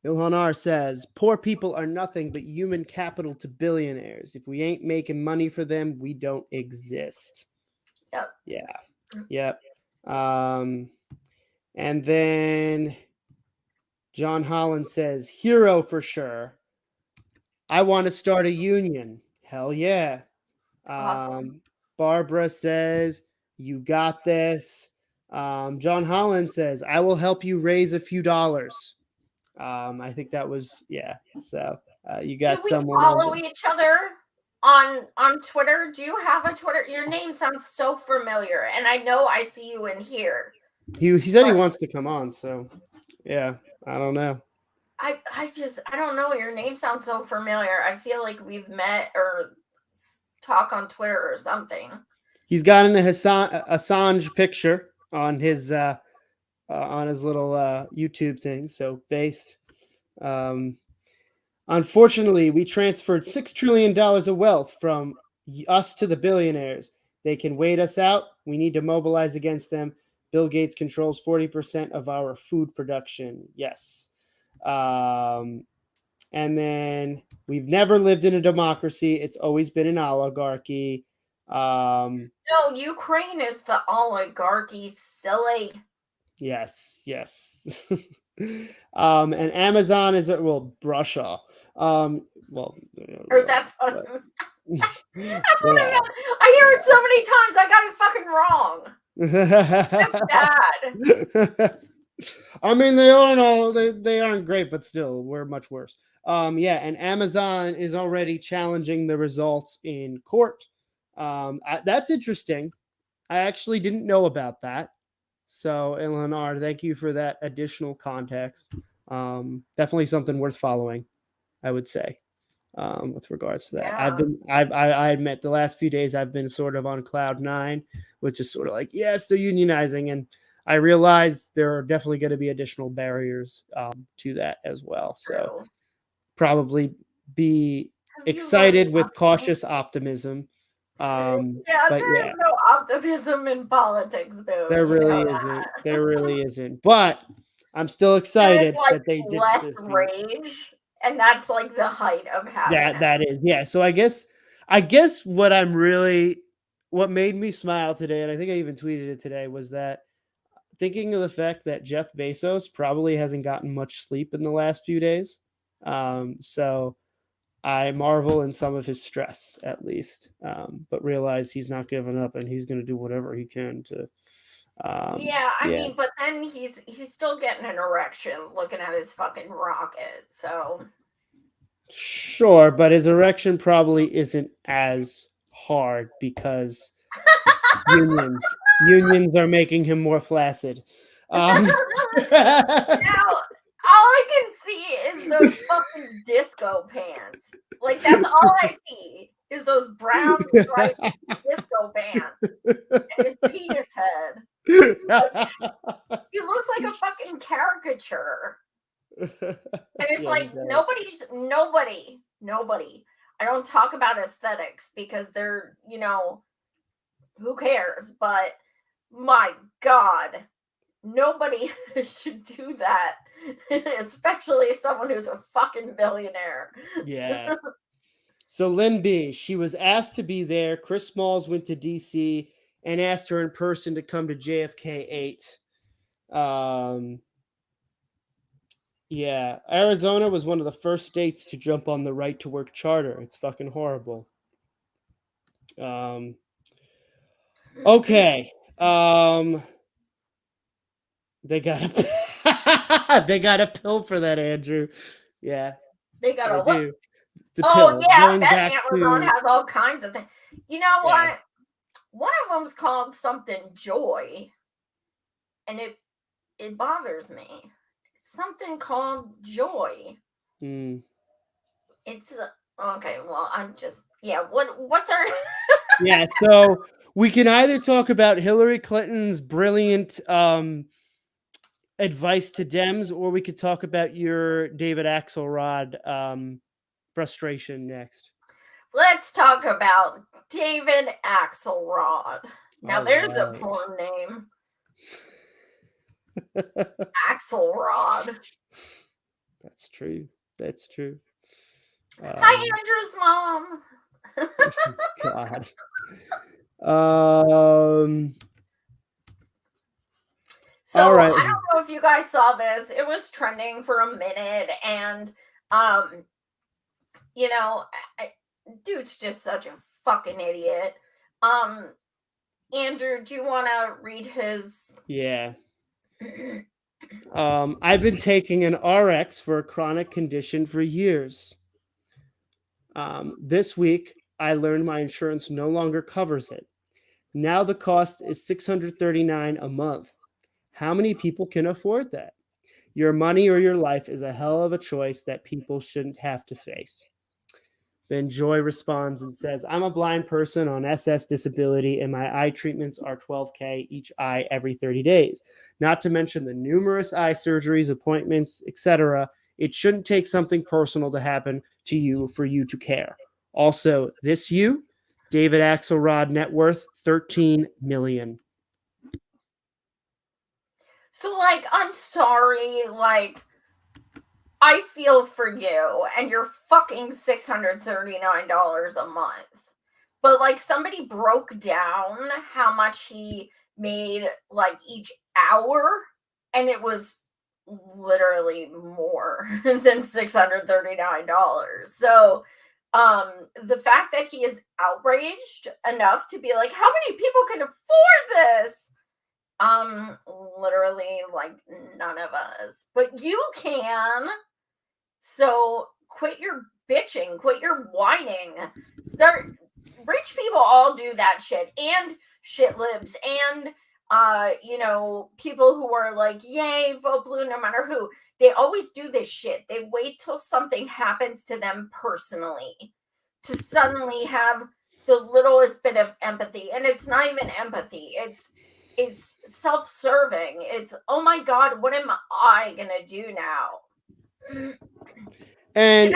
Ilhanar says, poor people are nothing but human capital to billionaires. If we ain't making money for them, we don't exist. Yep. Yep. And then John Holland says, hero for sure. I want to start a union. Hell yeah. Awesome. Barbara says, you got this. John Holland says, I will help you raise a few dollars. I think that was, yeah. So you got someone. Do we follow each other on Twitter? Do you have a Twitter? Your name sounds so familiar, and I know I see you in here. He said he wants to come on, so yeah, I don't know. I don't know. Your name sounds so familiar. I feel like we've met or talk on Twitter or something. He's got an Assange picture on his little YouTube thing. So based. Unfortunately, we transferred $6 trillion of wealth from us to the billionaires. They can wait us out. We need to mobilize against them. Bill Gates controls 40% of our food production. Yes. And then we've never lived in a democracy. It's always been an oligarchy. No, Ukraine is the oligarchy, silly. Yes. And Amazon is Russia. Or that's what that's what yeah. I hear it so many times. I got it fucking wrong. That's bad. I mean, they aren't great, but still, we're much worse. And Amazon is already challenging the results in court. That's interesting. I actually didn't know about that. So, Eleanor, thank you for that additional context. Definitely something worth following, I would say, with regards to that. Yeah. I admit the last few days I've been sort of on cloud 9, which is sort of like, yes, they're unionizing. And I realize there are definitely going to be additional barriers to that as well. So probably be excited with cautious optimism. There's no optimism in politics, Boo. There really isn't. But I'm still excited that they did less rage, and that's like the height of having that is. Yeah. So I guess what made me smile today, and I think I even tweeted it today, was that thinking of the fact that Jeff Bezos probably hasn't gotten much sleep in the last few days. So I marvel in some of his stress, at least, but realize he's not giving up and he's going to do whatever he can to. I mean, but then he's still getting an erection looking at his fucking rocket. So sure, but his erection probably isn't as hard because unions are making him more flaccid. Now, all I can see is those fucking disco pants. Like, that's all I see is those brown striped disco pants and his penis head. Like, he looks like a fucking caricature. And it's nobody. I don't talk about aesthetics because they're, who cares? But my God, nobody should do that, especially someone who's a fucking billionaire. Yeah. So Lynn B, she was asked to be there. Chris Smalls went to DC and asked her in person to come to JFK 8. Yeah, Arizona was one of the first states to jump on the right to work charter. It's fucking horrible. Okay. They got a they got a pill for that, Andrew. Yeah, They got they a what? do. The Oh pill. yeah, Going that back Amazon to has all kinds of things. You know Yeah. what? One of them's called something joy, and it bothers me. It's something called joy. mm, It's okay. Well, I'm just What's our yeah, so we can either talk about Hillary Clinton's brilliant advice to Dems, or we could talk about your David Axelrod frustration next. Let's talk about David Axelrod. Now All there's a right. porn name. Axelrod. That's true. That's true. Hi, Andrew's mom. God. So all right. I don't know if you guys saw this. It was trending for a minute, and dude's just such a fucking idiot. Andrew, do you want to read his? Yeah. I've been taking an RX for a chronic condition for years. This week, I learned my insurance no longer covers it. Now the cost is $639 a month. How many people can afford that? Your money or your life is a hell of a choice that people shouldn't have to face. Then Joy responds and says, I'm a blind person on SS disability and my eye treatments are $12K each eye every 30 days. Not to mention the numerous eye surgeries, appointments, etc. It shouldn't take something personal to happen to you for you to care. Also, this David Axelrod, net worth $13 million. So, I'm sorry, I feel for you, and you're fucking $639 a month. But, somebody broke down how much he made, each hour, and it was literally more than $639. So, the fact that he is outraged enough to be like, how many people can afford this? Literally, none of us, but you can. So quit your bitching, quit your whining. Rich people all do that shit, and shit libs, and people who are like, yay, vote blue no matter who. They always do this shit. They wait till something happens to them personally to suddenly have the littlest bit of empathy. And it's not even empathy. It's self-serving. It's, oh my God, what am I gonna do now? And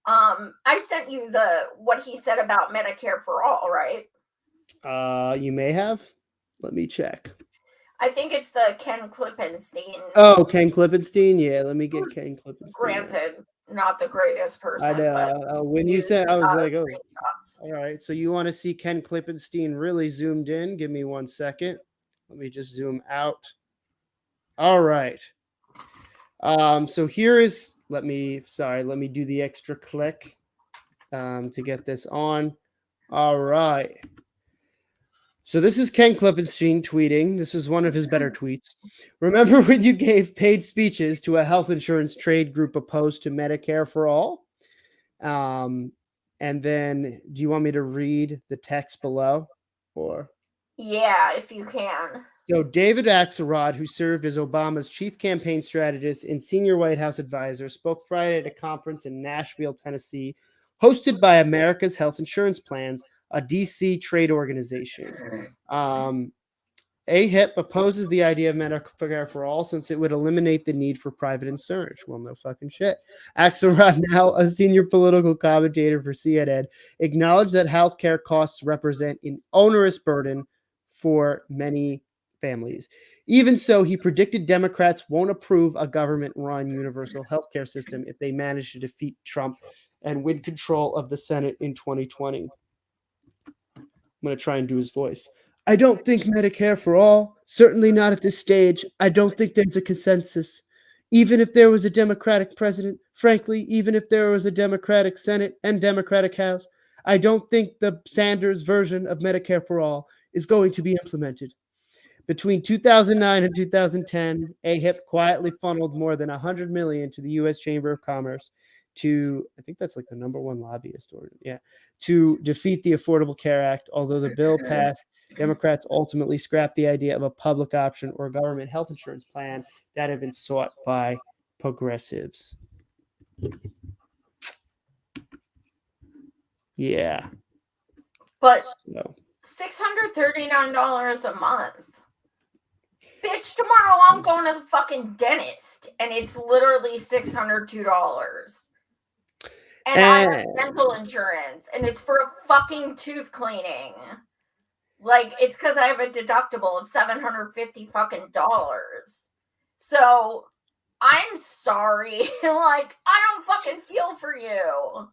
I sent you what he said about Medicare for all, right? You may have. Let me check. I think it's the Ken Klippenstein. Oh, Ken Klippenstein. Yeah, let me get Ken Klippenstein. Granted, not the greatest person. I know. When you said, I was like, oh, all right. So you want to see Ken Klippenstein really zoomed in? Give me 1 second. Let me just zoom out. All right. So here is, let me do the extra click to get this on. All right. So this is Ken Klippenstein tweeting. This is one of his better tweets. Remember when you gave paid speeches to a health insurance trade group opposed to Medicare for all? And then, do you want me to read the text below? Or yeah, if you can. So David Axelrod, who served as Obama's chief campaign strategist and senior White House advisor, spoke Friday at a conference in Nashville, Tennessee, hosted by America's Health Insurance Plans, a DC trade organization. AHIP opposes the idea of Medicare for all since it would eliminate the need for private insurance. Well, no fucking shit. Axelrod, now a senior political commentator for CNN, acknowledged that healthcare costs represent an onerous burden for many families. Even so, he predicted Democrats won't approve a government-run universal health care system if they manage to defeat Trump and win control of the Senate in 2020. I'm going to try and do his voice. I don't think Medicare for all, certainly not at this stage. I don't think there's a consensus. Even if there was a Democratic president, frankly, even if there was a Democratic Senate and Democratic House, I don't think the Sanders version of Medicare for all is going to be implemented. Between 2009 and 2010, AHIP quietly funneled more than $100 million to the U.S. Chamber of Commerce to, I think that's like the number one lobbyist, to defeat the Affordable Care Act. Although the bill passed, Democrats ultimately scrapped the idea of a public option or government health insurance plan that had been sought by progressives. Yeah. But So. $639 a month. Bitch, tomorrow I'm going to the fucking dentist and it's literally $602. And I have dental insurance and it's for a fucking tooth cleaning. Like, it's because I have a deductible of $750 fucking dollars. So I'm sorry. Like, I don't fucking feel for you.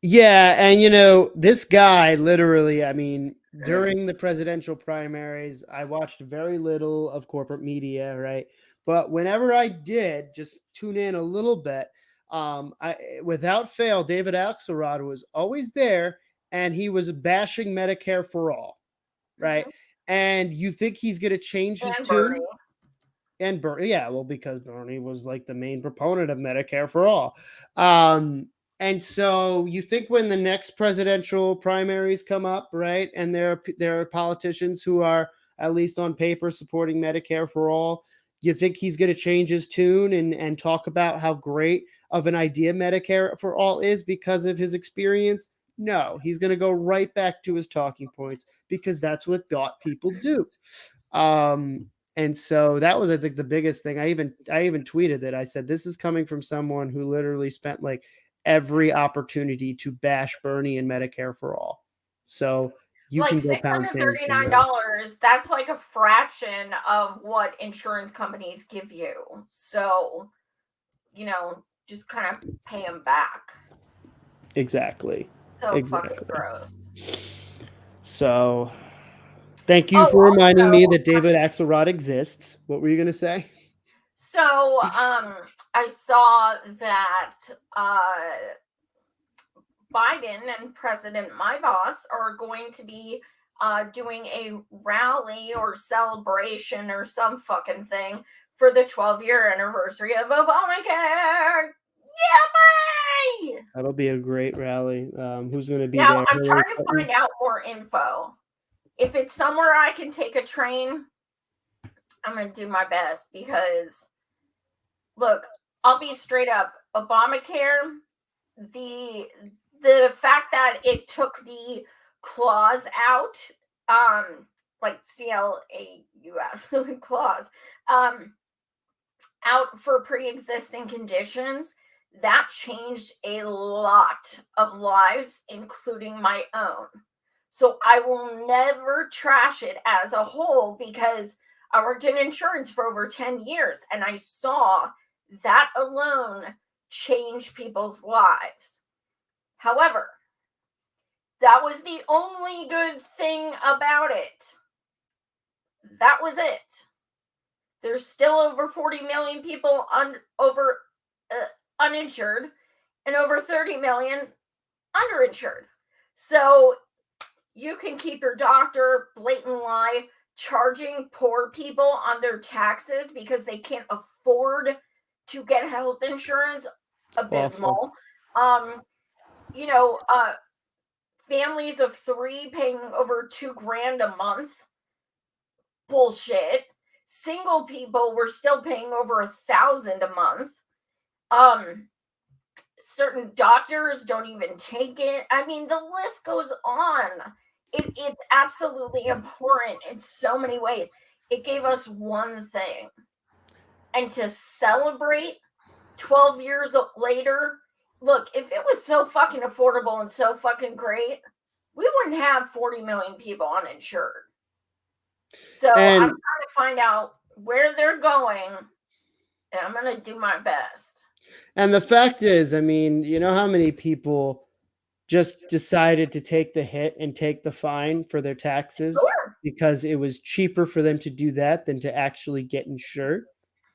Yeah, and this guy literally, I mean, during the presidential primaries, I watched very little of corporate media, right? But whenever I did, just tune in a little bit, without fail, David Axelrod was always there, and he was bashing Medicare for all, right? Mm-hmm. And you think he's going to change his tune? And Bernie, yeah, well, because Bernie was like the main proponent of Medicare for all. And so you think when the next presidential primaries come up, right, and there are politicians who are, at least on paper, supporting Medicare for all, you think he's going to change his tune and talk about how great of an idea Medicare for all is because of his experience? No, he's going to go right back to his talking points because that's what people do. And so that was, I think, the biggest thing. I even tweeted that. I said, this is coming from someone who literally spent like every opportunity to bash Bernie and Medicare for all. So you like can go pound $639. That's like a fraction of what insurance companies give you. So, just kind of pay them back. Exactly. So fucking gross. So thank you for reminding me that David Axelrod exists. What were you going to say? So, I saw that Biden and President My Boss are going to be doing a rally or celebration or some fucking thing for the 12-year anniversary of Obamacare. Yeah, boy! That'll be a great rally. Who's going to be now, there? I'm trying to find out more info. If it's somewhere I can take a train, I'm going to do my best because, look, I'll be straight up. Obamacare, the fact that it took the clause out, like CLAUS clause, out for pre-existing conditions, that changed a lot of lives, including my own. So I will never trash it as a whole because I worked in insurance for over 10 years and I saw that alone change people's lives. However, that was the only good thing about it. That was it. There's still over 40 million people uninsured and over 30 million underinsured. So you can keep your doctor blatant lie charging poor people on their taxes because they can't afford to get health insurance. Abysmal. Families of 3 paying over $2,000 a month. Bullshit. Single people were still paying over $1,000 a month. Certain doctors don't even take it. I mean, the list goes on. It's absolutely important in so many ways. It gave us one thing. And to celebrate 12 years later, look, if it was so fucking affordable and so fucking great, we wouldn't have 40 million people uninsured. So I'm And trying to find out where they're going, and I'm going to do my best. the fact is, I mean, you know how many people just decided to take the hit and take the fine for their taxes Sure. because it was cheaper for them to do that than to actually get insured?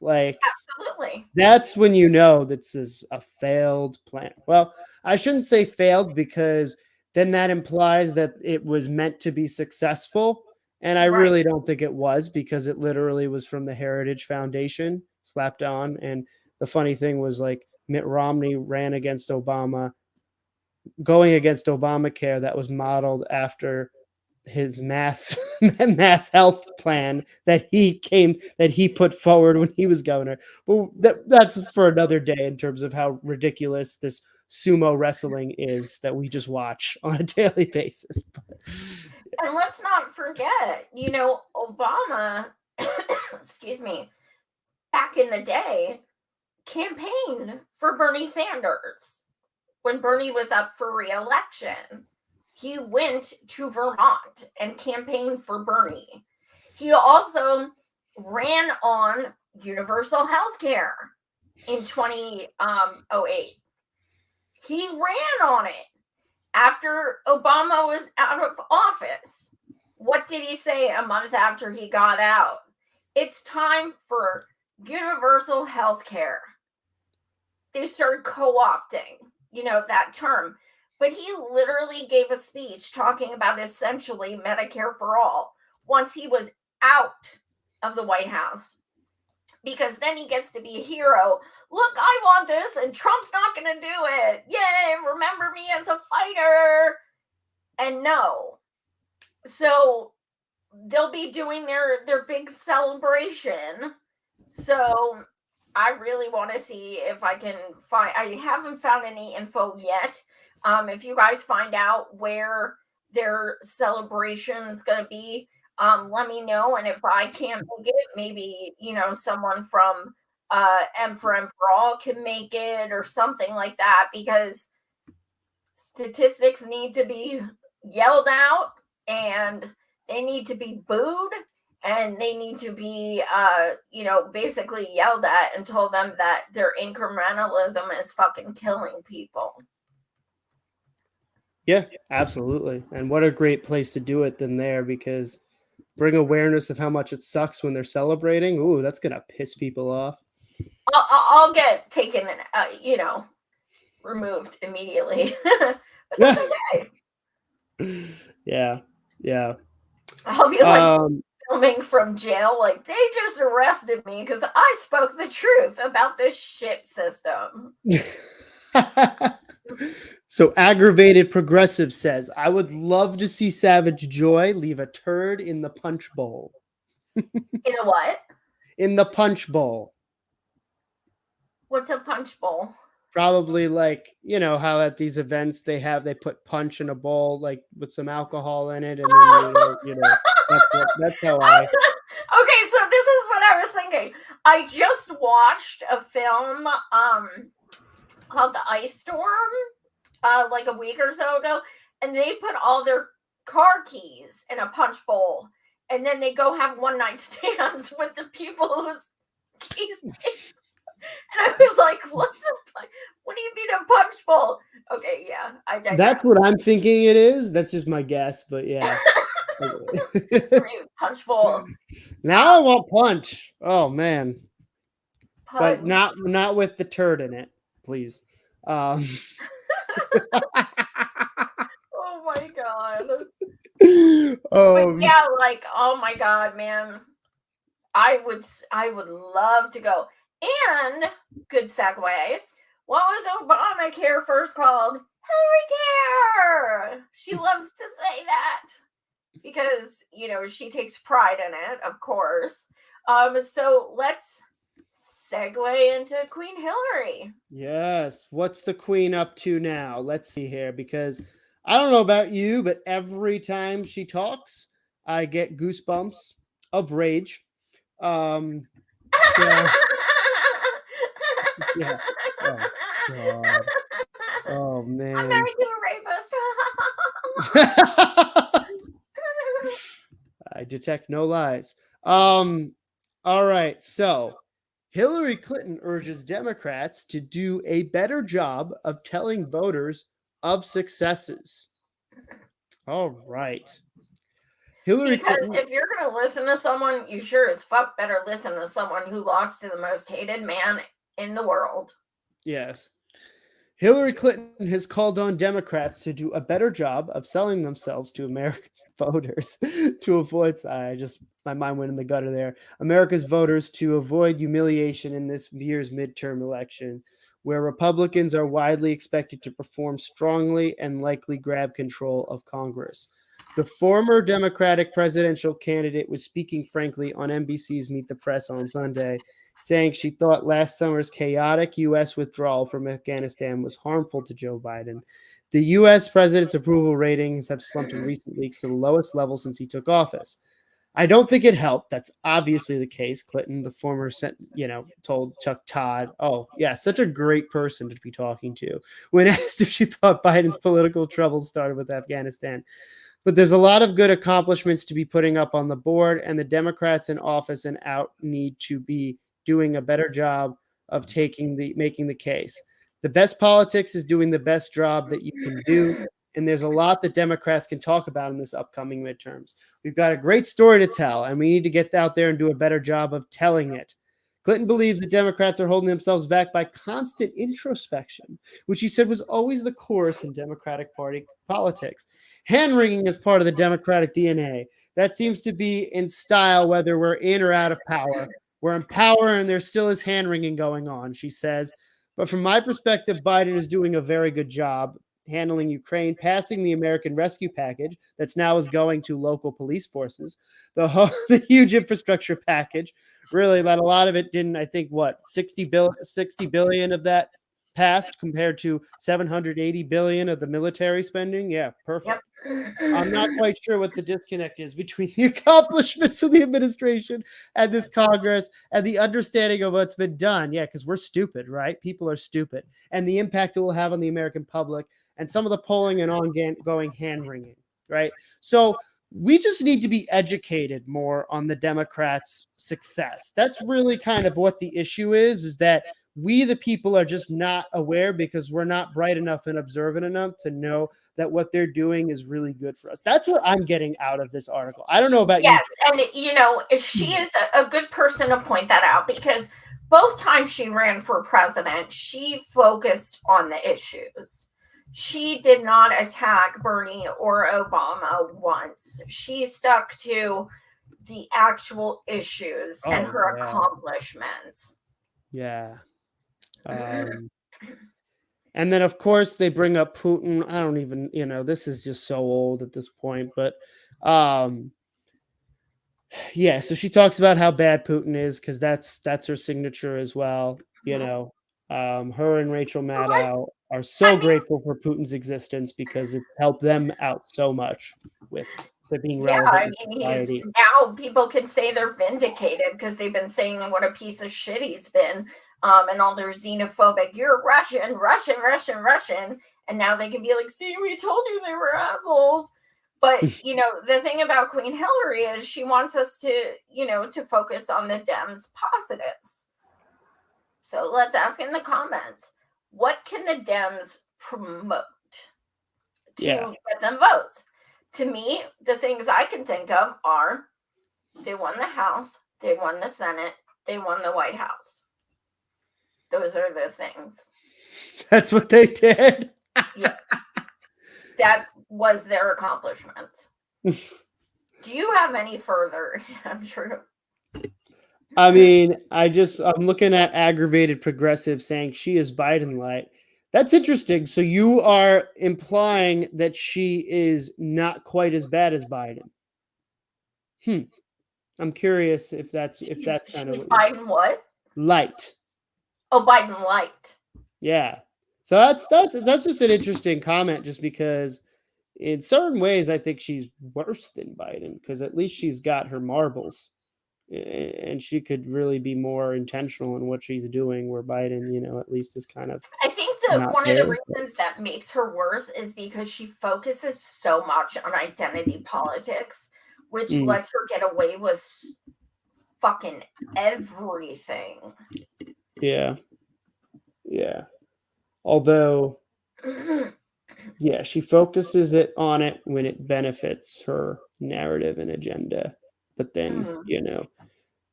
Like, Absolutely. that's when you know this is a failed plan. Well, I shouldn't say failed because then that implies that it was meant to be successful. And I Right. really don't think it was, because it literally was from the Heritage Foundation slapped on. And the funny thing was, like, Mitt Romney ran against Obama, going against Obamacare that was modeled after his mass health plan that he put forward when he was governor. But that's for another day, in terms of how ridiculous this sumo wrestling is that we just watch on a daily basis. And let's not forget, you know, Obama, excuse me, back in the day, campaigned for Bernie Sanders. When Bernie was up for re-election, he went to Vermont and campaigned for Bernie. He also ran on universal health care in 2008. He ran on it after Obama was out of office. What did he say a month after he got out? It's time for universal health care. They started co-opting, you know, that term. But he literally gave a speech talking about essentially Medicare for all once he was out of the White House. Because then he gets to be a hero. Look, I want this, and Trump's not going to do it. Yay, remember me as a fighter. And no. So they'll be doing their big celebration. So I really want to see if I can find, I haven't found any info yet. If you guys find out where their celebration is going to be, let me know. And if I can't make it, maybe, you know, someone from M for All can make it or something like that, because statistics need to be yelled out, and they need to be booed, and they need to be, you know, basically yelled at and told them that their incrementalism is fucking killing people. Yeah, absolutely. And what a great place to do it than there, because bring awareness of how much it sucks when they're celebrating. Ooh, that's going to piss people off. I'll get taken, you know, removed immediately. But that's okay. Yeah. I'll be like filming from jail, like, they just arrested me because I spoke the truth about this shit system. So Aggravated Progressive says, I would love to see Savage Joy leave a turd in the punch bowl. In a what? In the punch bowl. What's a punch bowl? Probably like, you know, how at these events they put punch in a bowl, like with some alcohol in it, and then you know that's how I. Okay, so this is what I was thinking. I just watched a film called The Ice Storm like a week or so ago, and they put all their car keys in a punch bowl, and then they go have one night stands with the people whose keys. And I was like, what do you mean a punch bowl? Okay, yeah, I digress. That's what I'm thinking it is. That's just my guess, but yeah. Punch bowl. Now I want punch. Oh man. Punch. But not with the turd in it, please. Oh my god. But yeah, like, oh my god, man. I would love to go. And good segue. What was Obamacare first called? Hillary Care. She loves to say that because, you know, she takes pride in it, of course. So let's segue into Queen Hillary. Yes. What's the Queen up to now? Let's see here, because I don't know about you, but every time she talks, I get goosebumps of rage. So, yeah. Oh, God. Oh, man. I'm married to a rapist. I detect no lies. All right. So Hillary Clinton urges Democrats to do a better job of telling voters of successes. All right. Hillary Because Clinton. if you're going to listen to someone, you sure as fuck better listen to someone who lost to the most hated man in the world. Yes. Hillary Clinton has called on Democrats to do a better job of selling themselves to American voters to avoid, my mind went in the gutter there, America's voters to avoid humiliation in this year's midterm election, where Republicans are widely expected to perform strongly and likely grab control of Congress. The former Democratic presidential candidate was speaking frankly on NBC's Meet the Press on Sunday, saying she thought last summer's chaotic U.S. withdrawal from Afghanistan was harmful to Joe Biden. The U.S. president's approval ratings have slumped in recent weeks to the lowest level since he took office. I don't think it helped. That's obviously the case. Clinton, the former, told Chuck Todd, oh, yeah, such a great person to be talking to, when asked if she thought Biden's political troubles started with Afghanistan. But there's a lot of good accomplishments to be putting up on the board, and the Democrats in office and out need to be doing a better job of making the case. The best politics is doing the best job that you can do, and there's a lot that Democrats can talk about in this upcoming midterms. We've got a great story to tell, and we need to get out there and do a better job of telling it. Clinton believes that Democrats are holding themselves back by constant introspection, which he said was always the course in Democratic Party politics. Hand-wringing is part of the Democratic DNA. That seems to be in style whether we're in or out of power. We're in power and there still is hand-wringing going on, she says. But from my perspective, Biden is doing a very good job handling Ukraine, passing the American Rescue Package that's now is going to local police forces, the huge infrastructure package, really, that a lot of it didn't, I think, 60 billion of that passed compared to 780 billion of the military spending. Yeah, perfect. Yep. I'm not quite sure what the disconnect is between the accomplishments of the administration and this Congress and the understanding of what's been done. Yeah, because we're stupid, right? People are stupid. And the impact it will have on the American public and some of the polling and ongoing hand-wringing, right? So we just need to be educated more on the Democrats' success. That's really kind of what the issue is that we, the people, are just not aware because we're not bright enough and observant enough to know that what they're doing is really good for us. That's what I'm getting out of this article. I don't know about you. Yes, and she is a good person to point that out because both times she ran for president, she focused on the issues. She did not attack Bernie or Obama once. She stuck to the actual issues and her accomplishments. Yeah. And then, of course, they bring up Putin. I don't even, this is just so old at this point. But, yeah, so she talks about how bad Putin is because that's her signature as well. Her and Rachel Maddow are so grateful for Putin's existence because it's helped them out so much with being relevant. Now people can say they're vindicated because they've been saying what a piece of shit he's been. And all their xenophobic, you're Russian, and now they can be like, see, we told you they were assholes. But the thing about Queen Hillary is she wants us to, to focus on the Dems' positives. So let's ask in the comments, what can the Dems promote to get them votes? To me, the things I can think of are they won the House, they won the Senate, they won the White House. Those are the things. That's what they did. Yes. That was their accomplishment. Do you have any further? I'm sure. I mean, I'm looking at aggravated progressive saying she is Biden light. That's interesting. So you are implying that she is not quite as bad as Biden. I'm curious if that's kind of Biden what? Light. Oh, Biden light. Yeah. So that's just an interesting comment, just because in certain ways I think she's worse than Biden because at least she's got her marbles, and she could really be more intentional in what she's doing. Where Biden, at least is kind of. I think that one of the reasons that makes her worse is because she focuses so much on identity politics, which Mm. lets her get away with fucking everything. Yeah. Although, yeah, she focuses on it when it benefits her narrative and agenda, but then, Mhm.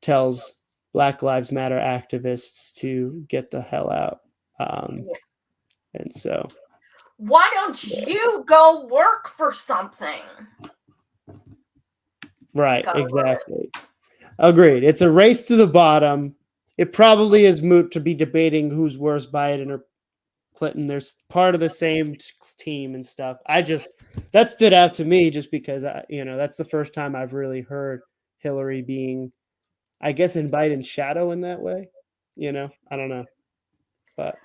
tells Black Lives Matter activists to get the hell out. Yeah. And so, Why don't you go work for something? right, Gotta love it. exactly. Agreed. It's a race to the bottom. It probably is moot to be debating who's worse, Biden or Clinton. They're part of the same team and stuff. That stood out to me just because that's the first time I've really heard Hillary being, I guess, in Biden's shadow in that way. I don't know, but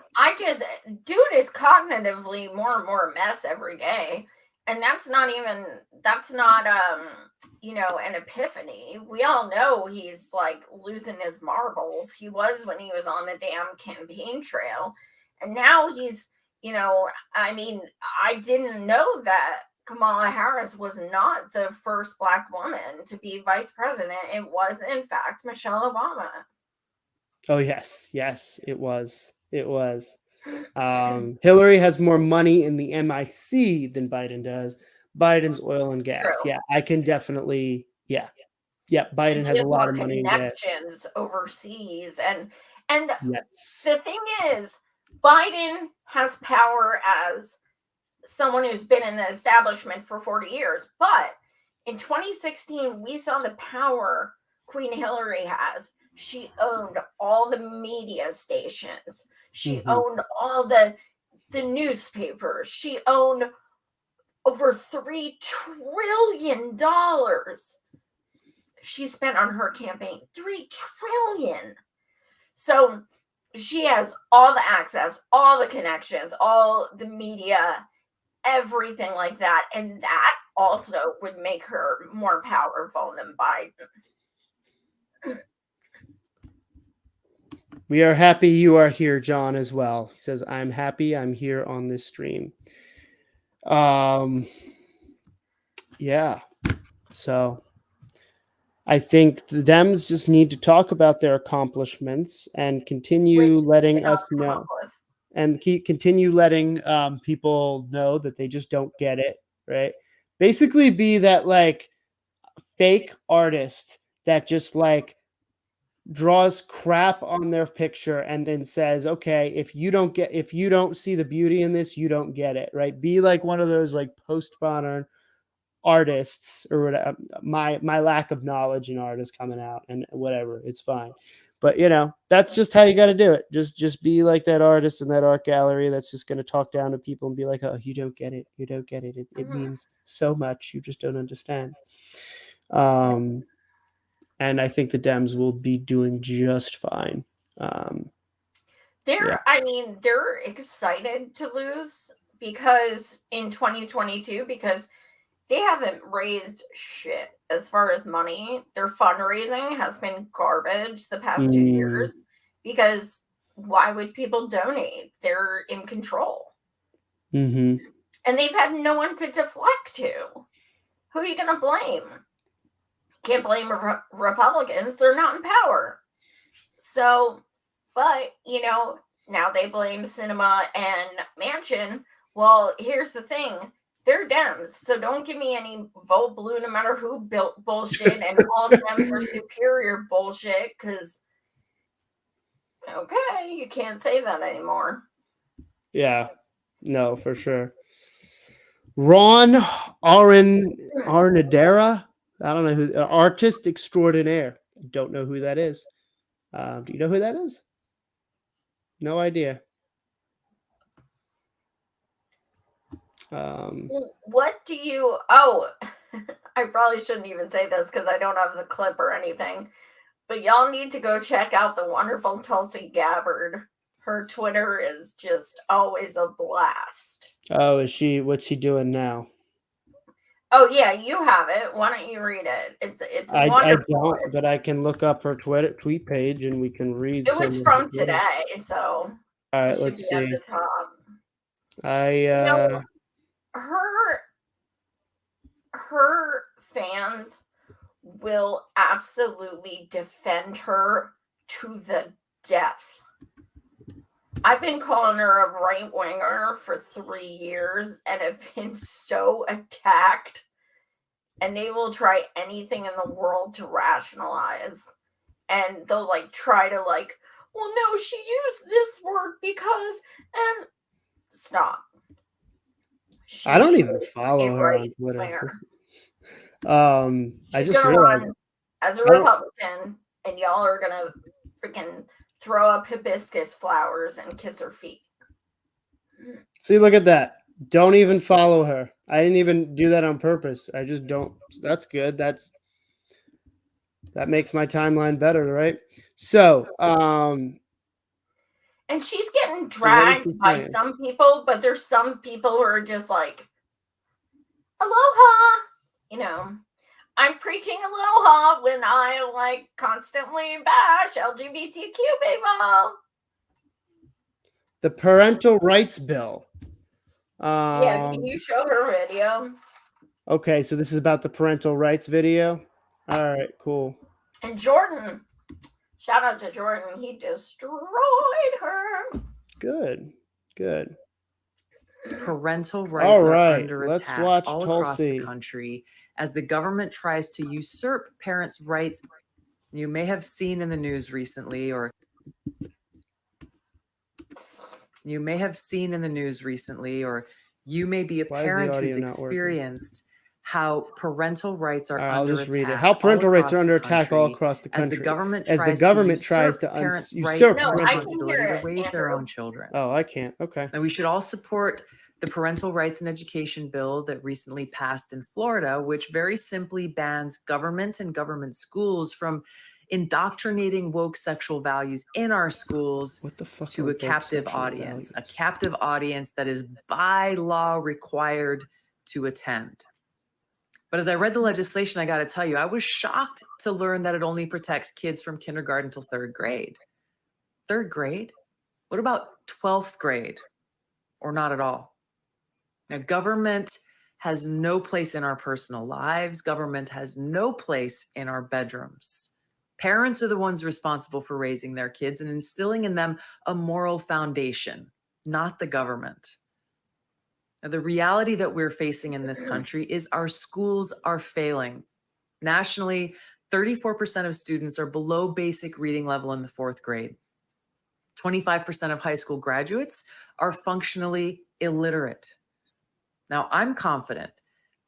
Dude is cognitively more and more a mess every day. And that's not an epiphany. We all know he's like losing his marbles. He was when he was on the damn campaign trail. And now he's, I didn't know that Kamala Harris was not the first Black woman to be vice president. It was, in fact, Michelle Obama. oh yes, it was. Hillary has more money in the MIC than Biden does. Biden's oil and gas. True. Yeah, I can definitely. Yeah. Biden And she has a has lot more of money in gas. connections overseas. And Yes. the thing is, Biden has power as someone who's been in the establishment for 40 years. But in 2016, we saw the power Queen Hillary has. She owned all the media stations. She owned all the newspapers. She owned over $3 trillion she spent on her campaign. $3 trillion. So she has all the access, all the connections, all the media, everything like that. And that also would make her more powerful than Biden. We are happy you are here, John, as well. He says, I'm happy I'm here on this stream. Yeah. So I think the Dems just need to talk about their accomplishments and continue letting us know. And continue letting people know that they just don't get it, right? Basically be that like fake artist that just like draws crap on their picture and then says, okay, if you don't see the beauty in this, you don't get it, right? Be like one of those like postmodern artists or whatever. My lack of knowledge in art is coming out and whatever, it's fine. But that's just how you got to do it. Just be like that artist in that art gallery that's just going to talk down to people and be like, oh, you don't get it. It means so much. You just don't understand. And I think the Dems will be doing just fine. They're excited to lose because in 2022, because they haven't raised shit as far as money. Their fundraising has been garbage the past 2 years because why would people donate? They're in control. And they've had no one to deflect to. Who are you going to blame? Can't blame Republicans. They're not in power. So, but, now they blame Sinema and Manchin. Well, here's the thing. They're Dems, so don't give me any vote blue no matter who built bullshit and all Dems are superior bullshit, because, okay, you can't say that anymore. Yeah, no, for sure. Ron Arnadera, I don't know who, artist extraordinaire. Don't know who that is. Do you know who that is? No idea. What do you? Oh, I probably shouldn't even say this because I don't have the clip or anything. But y'all need to go check out the wonderful Tulsi Gabbard. Her Twitter is just always a blast. Oh, is she? What's she doing now? Oh yeah, you have it. Why don't you read it? It's wonderful. I don't, but I can look up her tweet page and we can read. It was from today, so all right, let's see. At the top. Her fans will absolutely defend her to the death. I've been calling her a right winger for 3 years and have been so attacked, and they will try anything in the world to rationalize, and they'll like try to like, well, no, she used this word because, and stop. I don't even She is follow a her on right Twitter. winger. I She's just gonna realized. run as a I don't- Republican, and y'all are gonna freaking throw up hibiscus flowers and kiss her feet. See, look at that. Don't even follow her. I didn't even do that on purpose. I just don't. That's good. That makes my timeline better, right? So, And she's getting So what is she dragged by saying? some people, but there's some people who are just like, aloha. You know, I'm preaching aloha when I like constantly bash LGBTQ people. the parental rights bill. Yeah, can you show her video? Okay, so this is about the parental rights video. All right, cool. And Jordan, shout out to Jordan, he destroyed her. Good. Parental All rights are right, under let's attack watch all across the Tulsi. country as the government tries to usurp parents' rights. You may have seen in the news recently, or you may be a Why is the parent audio who's not working? experienced how parental rights are All right, I'll under just read it. attack How parental all rights are across under the attack all country across the as the country. government As the tries government to tries usurp to parents' rights usurp and No, I can responsibility hear to it, raise their Andrew. own children. Oh, I can't. Okay. And we should all support the parental rights and education bill that recently passed in Florida, which very simply bans government and government schools from indoctrinating woke sexual values in our schools What the fuck to are a woke captive sexual audience, values? a captive audience that is by law required to attend. But as I read the legislation, I got to tell you, I was shocked to learn that it only protects kids from kindergarten till 3rd grade. 3rd grade? What about 12th grade? Or not at all? Now, government has no place in our personal lives. Government has no place in our bedrooms. Parents are the ones responsible for raising their kids and instilling in them a moral foundation, not the government. Now, the reality that we're facing in this country is our schools are failing. Nationally, 34% of students are below basic reading level in the 4th grade. 25% of high school graduates are functionally illiterate. Now, I'm confident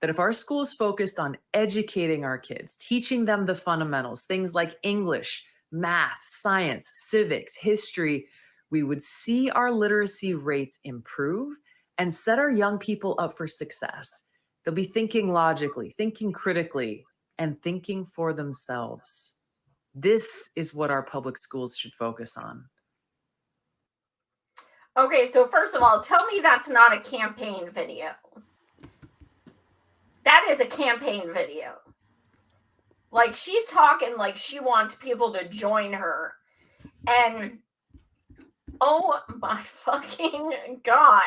that if our schools focused on educating our kids, teaching them the fundamentals, things like English, math, science, civics, history, we would see our literacy rates improve and set our young people up for success. They'll be thinking logically, thinking critically, and thinking for themselves. This is what our public schools should focus on. Okay, so first of all, tell me that's not a campaign video. That is a campaign video. Like, she's talking like she wants people to join her. And oh my fucking God.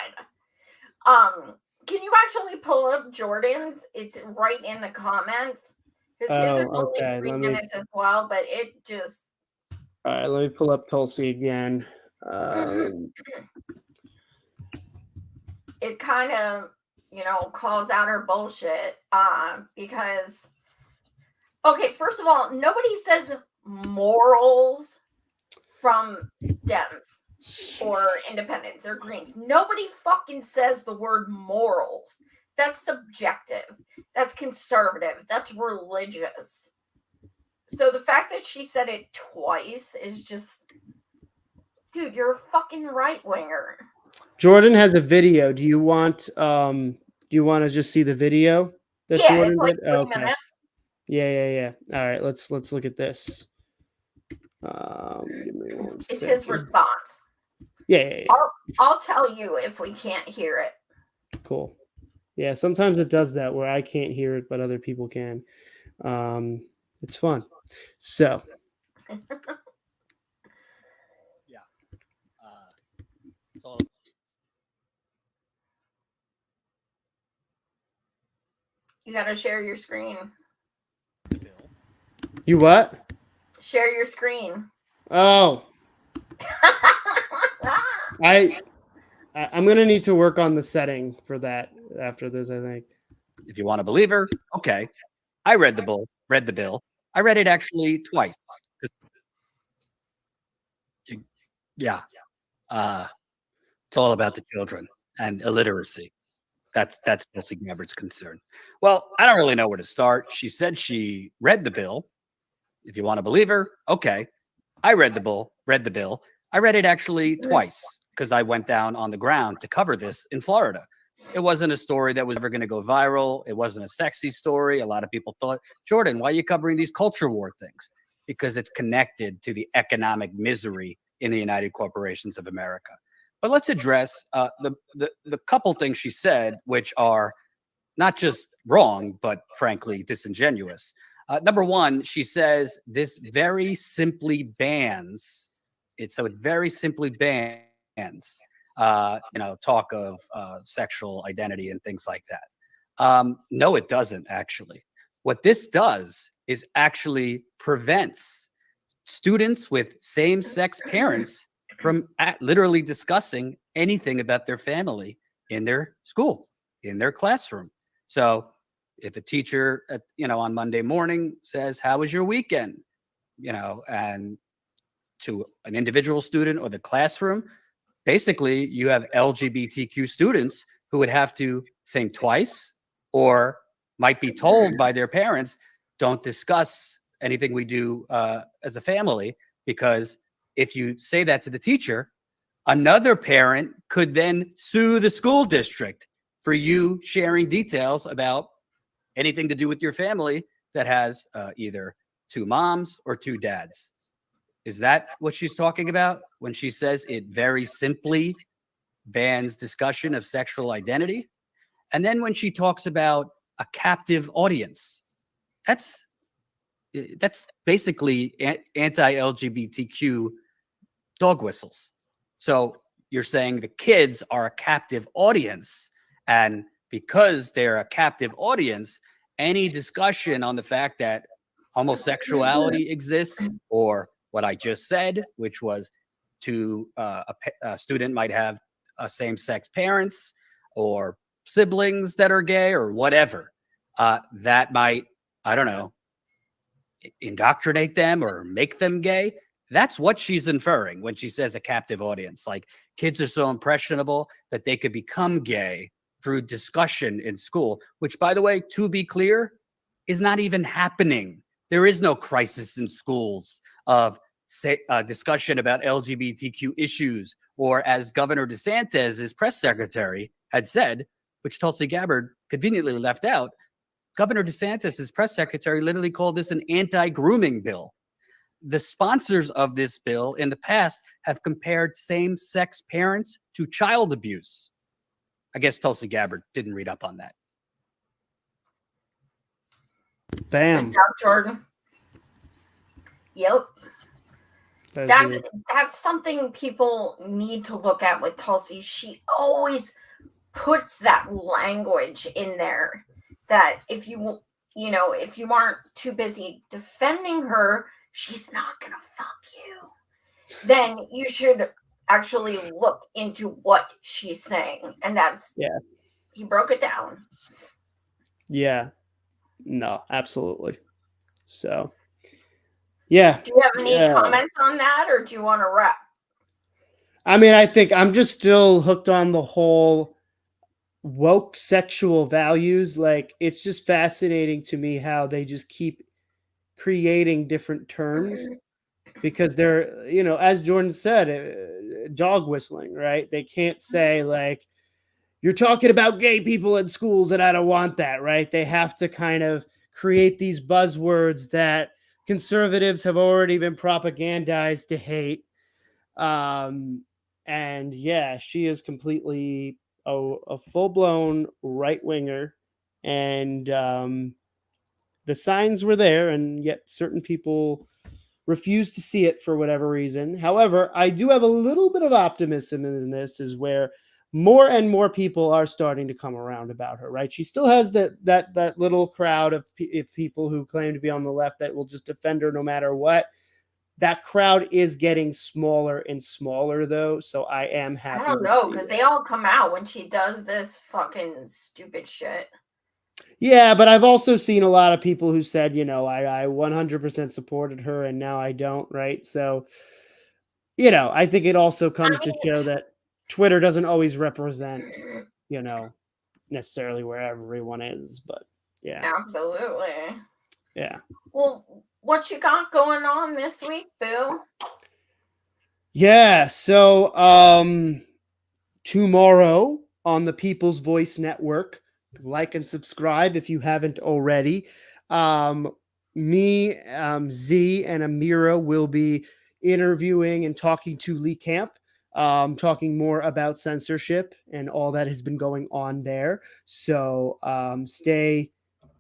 Can you actually pull up Jordan's? It's right in the comments. Because his is only okay. 3 minutes as well, but it just. All right, let me pull up Tulsi again. It kind of, calls out her bullshit. Because, okay, first of all, nobody says morals from Dems or independents or Greens. Nobody fucking says the word morals. That's subjective. That's conservative. That's religious. So the fact that she said it twice is just, dude, you're a fucking right winger. Jordan has a video. Do you want to just see the video that Yeah, Jordan it's like did? 3 minutes. Yeah. All right, let's look at this. Give me one It's second. his response. Yeah. I'll tell you if we can't hear it. Cool. Yeah, sometimes it does that where I can't hear it, but other people can. It's fun. So. Yeah. It's all. You got to share your screen. The bill You what? Share your screen. Oh, I'm gonna need to work on the setting for that after this, I think. If you want to believe her, okay. I read the bill. I read it actually twice. Yeah. It's all about the children and illiteracy. That's Tulsi Gabbard's concern. Well, I don't really know where to start. She said she read the bill. If you want to believe her, okay. I read the bill. I read it actually twice because I went down on the ground to cover this in Florida. It wasn't a story that was ever going to go viral. It wasn't a sexy story. A lot of people thought, Jordan, why are you covering these culture war things? Because it's connected to the economic misery in the United Corporations of America. But let's address the couple things she said, which are not just wrong, but frankly disingenuous. Number one, she says this very simply bans it. So it very simply bans, talk of sexual identity and things like that. No, it doesn't actually. What this does is actually prevents students with same-sex parents from literally discussing anything about their family in their school, in their classroom. So if a teacher, on Monday morning says, "How was your weekend?" And to an individual student or the classroom, basically you have LGBTQ students who would have to think twice or might be told by their parents, don't discuss anything we do as a family, because if you say that to the teacher, another parent could then sue the school district for you sharing details about anything to do with your family that has either two moms or two dads. Is that what she's talking about when she says it very simply bans discussion of sexual identity? And then when she talks about a captive audience, that's basically anti-LGBTQ dog whistles. So you're saying the kids are a captive audience, and because they're a captive audience, any discussion on the fact that homosexuality exists, or what I just said, which was to a student might have same-sex parents or siblings that are gay or whatever, that might, I don't know, indoctrinate them or make them gay. That's what she's inferring when she says a captive audience. Like, kids are so impressionable that they could become gay through discussion in school, which, by the way, to be clear, is not even happening. There is no crisis in schools of discussion about LGBTQ issues, or as Governor DeSantis, his press secretary, had said, which Tulsi Gabbard conveniently left out. Governor DeSantis, his press secretary, literally called this an anti-grooming bill. The sponsors of this bill in the past have compared same-sex parents to child abuse. I guess Tulsi Gabbard didn't read up on that. Bam. Good job, Jordan. Yep. That's something people need to look at with Tulsi. She always puts that language in there that if you aren't too busy defending her, she's not gonna fuck you. Then you should actually look into what she's saying, and that's he broke it down. Yeah. No, absolutely. So, yeah. Do you have any comments on that, or do you want to wrap? I mean, I think I'm just still hooked on the whole woke sexual values. Like, it's just fascinating to me how they just keep creating different terms because they're, as Jordan said, dog whistling, right? They can't say, like, you're talking about gay people in schools and I don't want that, right? They have to kind of create these buzzwords that conservatives have already been propagandized to hate. And yeah, she is completely a full-blown right-winger, and the signs were there, and yet certain people refuse to see it for whatever reason. However, I do have a little bit of optimism in this, is where more and more people are starting to come around about her, right? She still has that little crowd of people who claim to be on the left that will just defend her no matter what. That crowd is getting smaller and smaller, though, so I am happy. I don't know, because they all come out when she does this fucking stupid shit. Yeah, but I've also seen a lot of people who said, I 100% supported her and now I don't, right? So, I think it also comes to show that Twitter doesn't always represent, necessarily where everyone is, but yeah. Absolutely. Yeah. Well, what you got going on this week, Boo? Yeah, so tomorrow on the People's Voice Network, like and subscribe if you haven't already. Me, Z, and Amira will be interviewing and talking to Lee Camp, talking more about censorship and all that has been going on there. So stay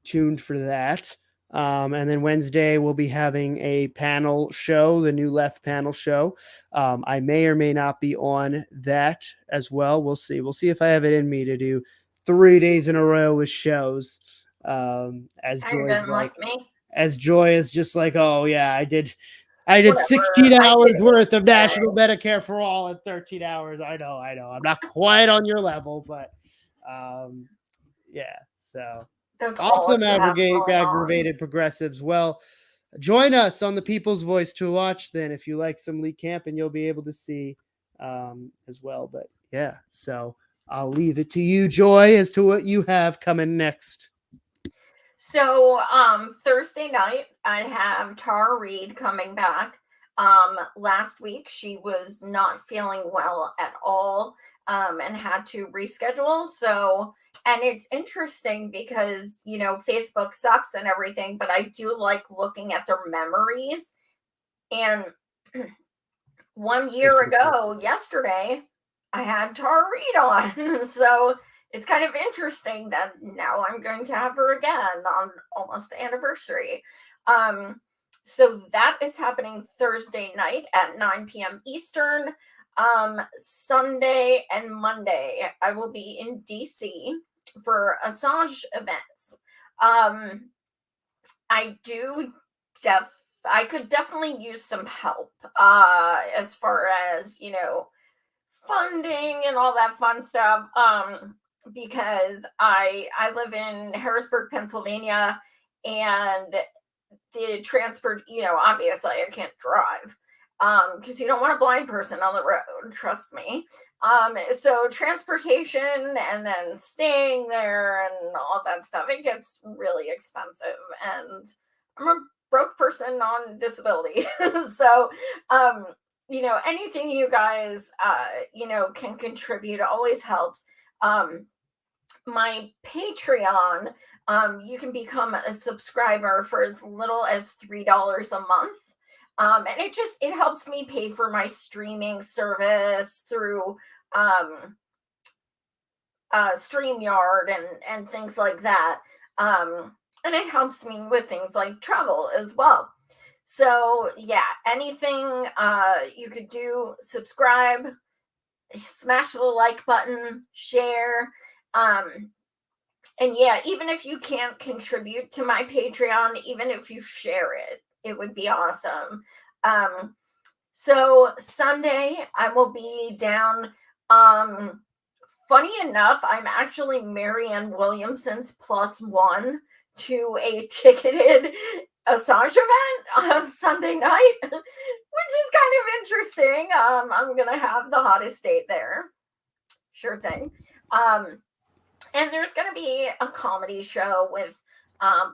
tuned for that. And then Wednesday, we'll be having a panel show, the New Left panel show. I may or may not be on that as well. We'll see. We'll see if I have it in me to do 3 days in a row with shows. As Joy is just like, oh yeah, I did Whatever. 16 hours worth of National Medicare for All in 13 hours. I know. I'm not quite on your level, but yeah. So that's awesome, aggravated progressives. Well, join us on the People's Voice to watch then if you like some Lee Camp, and you'll be able to see as well. But yeah, so I'll leave it to you, Joy, as to what you have coming next. So Thursday night, I have Tara Reid coming back. Last week, she was not feeling well at all and had to reschedule. So, and it's interesting because, Facebook sucks and everything, but I do like looking at their memories. And 1 year ago, yesterday, I had Tara Reid on. So it's kind of interesting that now I'm going to have her again on almost the anniversary. So that is happening Thursday night at 9 p.m. Eastern. Sunday and Monday, I will be in DC for Assange events. I could definitely use some help as far as, funding and all that fun stuff. Because I live in Harrisburg, Pennsylvania, and the transport, obviously I can't drive because you don't want a blind person on the road, trust me. So transportation and then staying there and all that stuff, it gets really expensive, and I'm a broke person on disability. So, anything you guys, can contribute always helps. My Patreon, you can become a subscriber for as little as $3 a month. And it helps me pay for my streaming service through StreamYard and things like that. And it helps me with things like travel as well. So yeah, anything you could do, subscribe, smash the like button, share. And yeah, even if you can't contribute to my Patreon, even if you share it, it would be awesome. So Sunday I will be down. Funny enough, I'm actually Marianne Williamson's +1 to a ticketed Assange event on Sunday night, which is kind of interesting. I'm gonna have the hottest date there. Sure thing. And there's going to be a comedy show with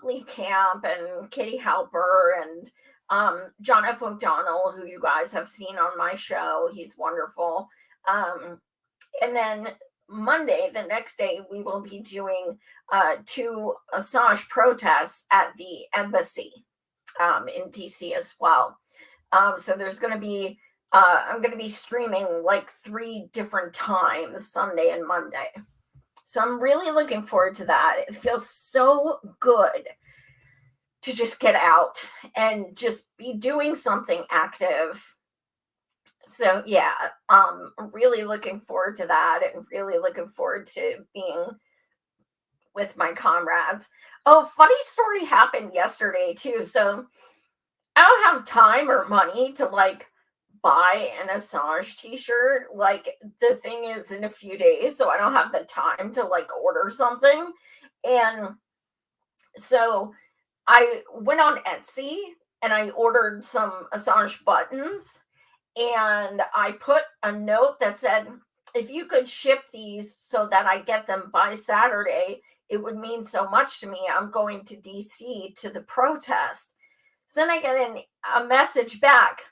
Lee Camp and Katie Halper and John F. O'Donnell, who you guys have seen on my show. He's wonderful. And then Monday, the next day, we will be doing 2 Assange protests at the embassy in DC as well. So there's going to be, I'm going to be streaming like 3 different times, Sunday and Monday. So I'm really looking forward to that. It feels so good to just get out and just be doing something active. So yeah, really looking forward to that, and really looking forward to being with my comrades. Oh, funny story happened yesterday too. So I don't have time or money to like buy an Assange t-shirt. Like the thing is in a few days, so I don't have the time to like order something. And so I went on Etsy and I ordered some Assange buttons, and I put a note that said, if you could ship these so that I get them by Saturday, it would mean so much to me. I'm going to DC to the protest. So then I get a message back.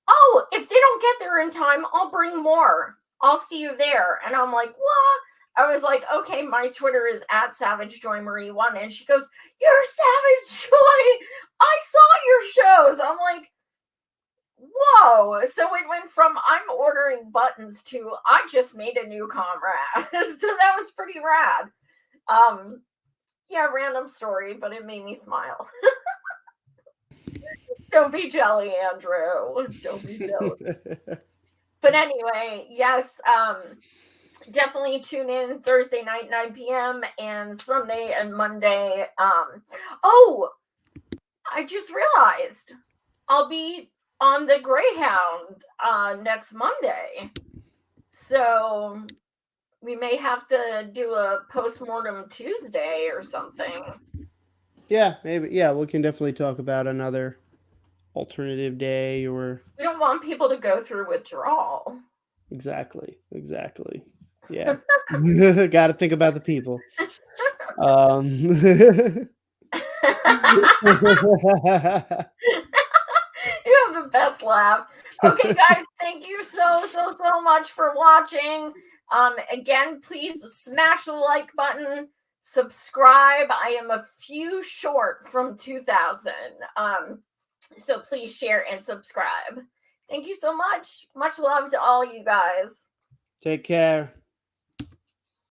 Oh, if they don't get there in time, I'll bring more. I'll see you there. And I'm like, what? I was like, okay, my Twitter is at Savage Joy Marie 1. And she goes, you're Savage Joy. I saw your shows. I'm like, whoa. So it went from I'm ordering buttons to I just made a new comrade. So that was pretty rad. Yeah, random story, but it made me smile. Don't be jelly, Andrew. Don't be jelly. But anyway, yes, definitely tune in Thursday night, 9 p.m. and Sunday and Monday. Oh, I just realized I'll be on the Greyhound next Monday. So we may have to do a postmortem Tuesday or something. Yeah, maybe. Yeah, we can definitely talk about another alternative day or. We don't want people to go through withdrawal. Exactly. Yeah. Got to think about the people. You have the best laugh. Okay, guys, thank you so much for watching. Again, please smash the like button, subscribe. I am a few short from 2,000. So please share and subscribe. Thank you so much. Much love to all you guys. Take care.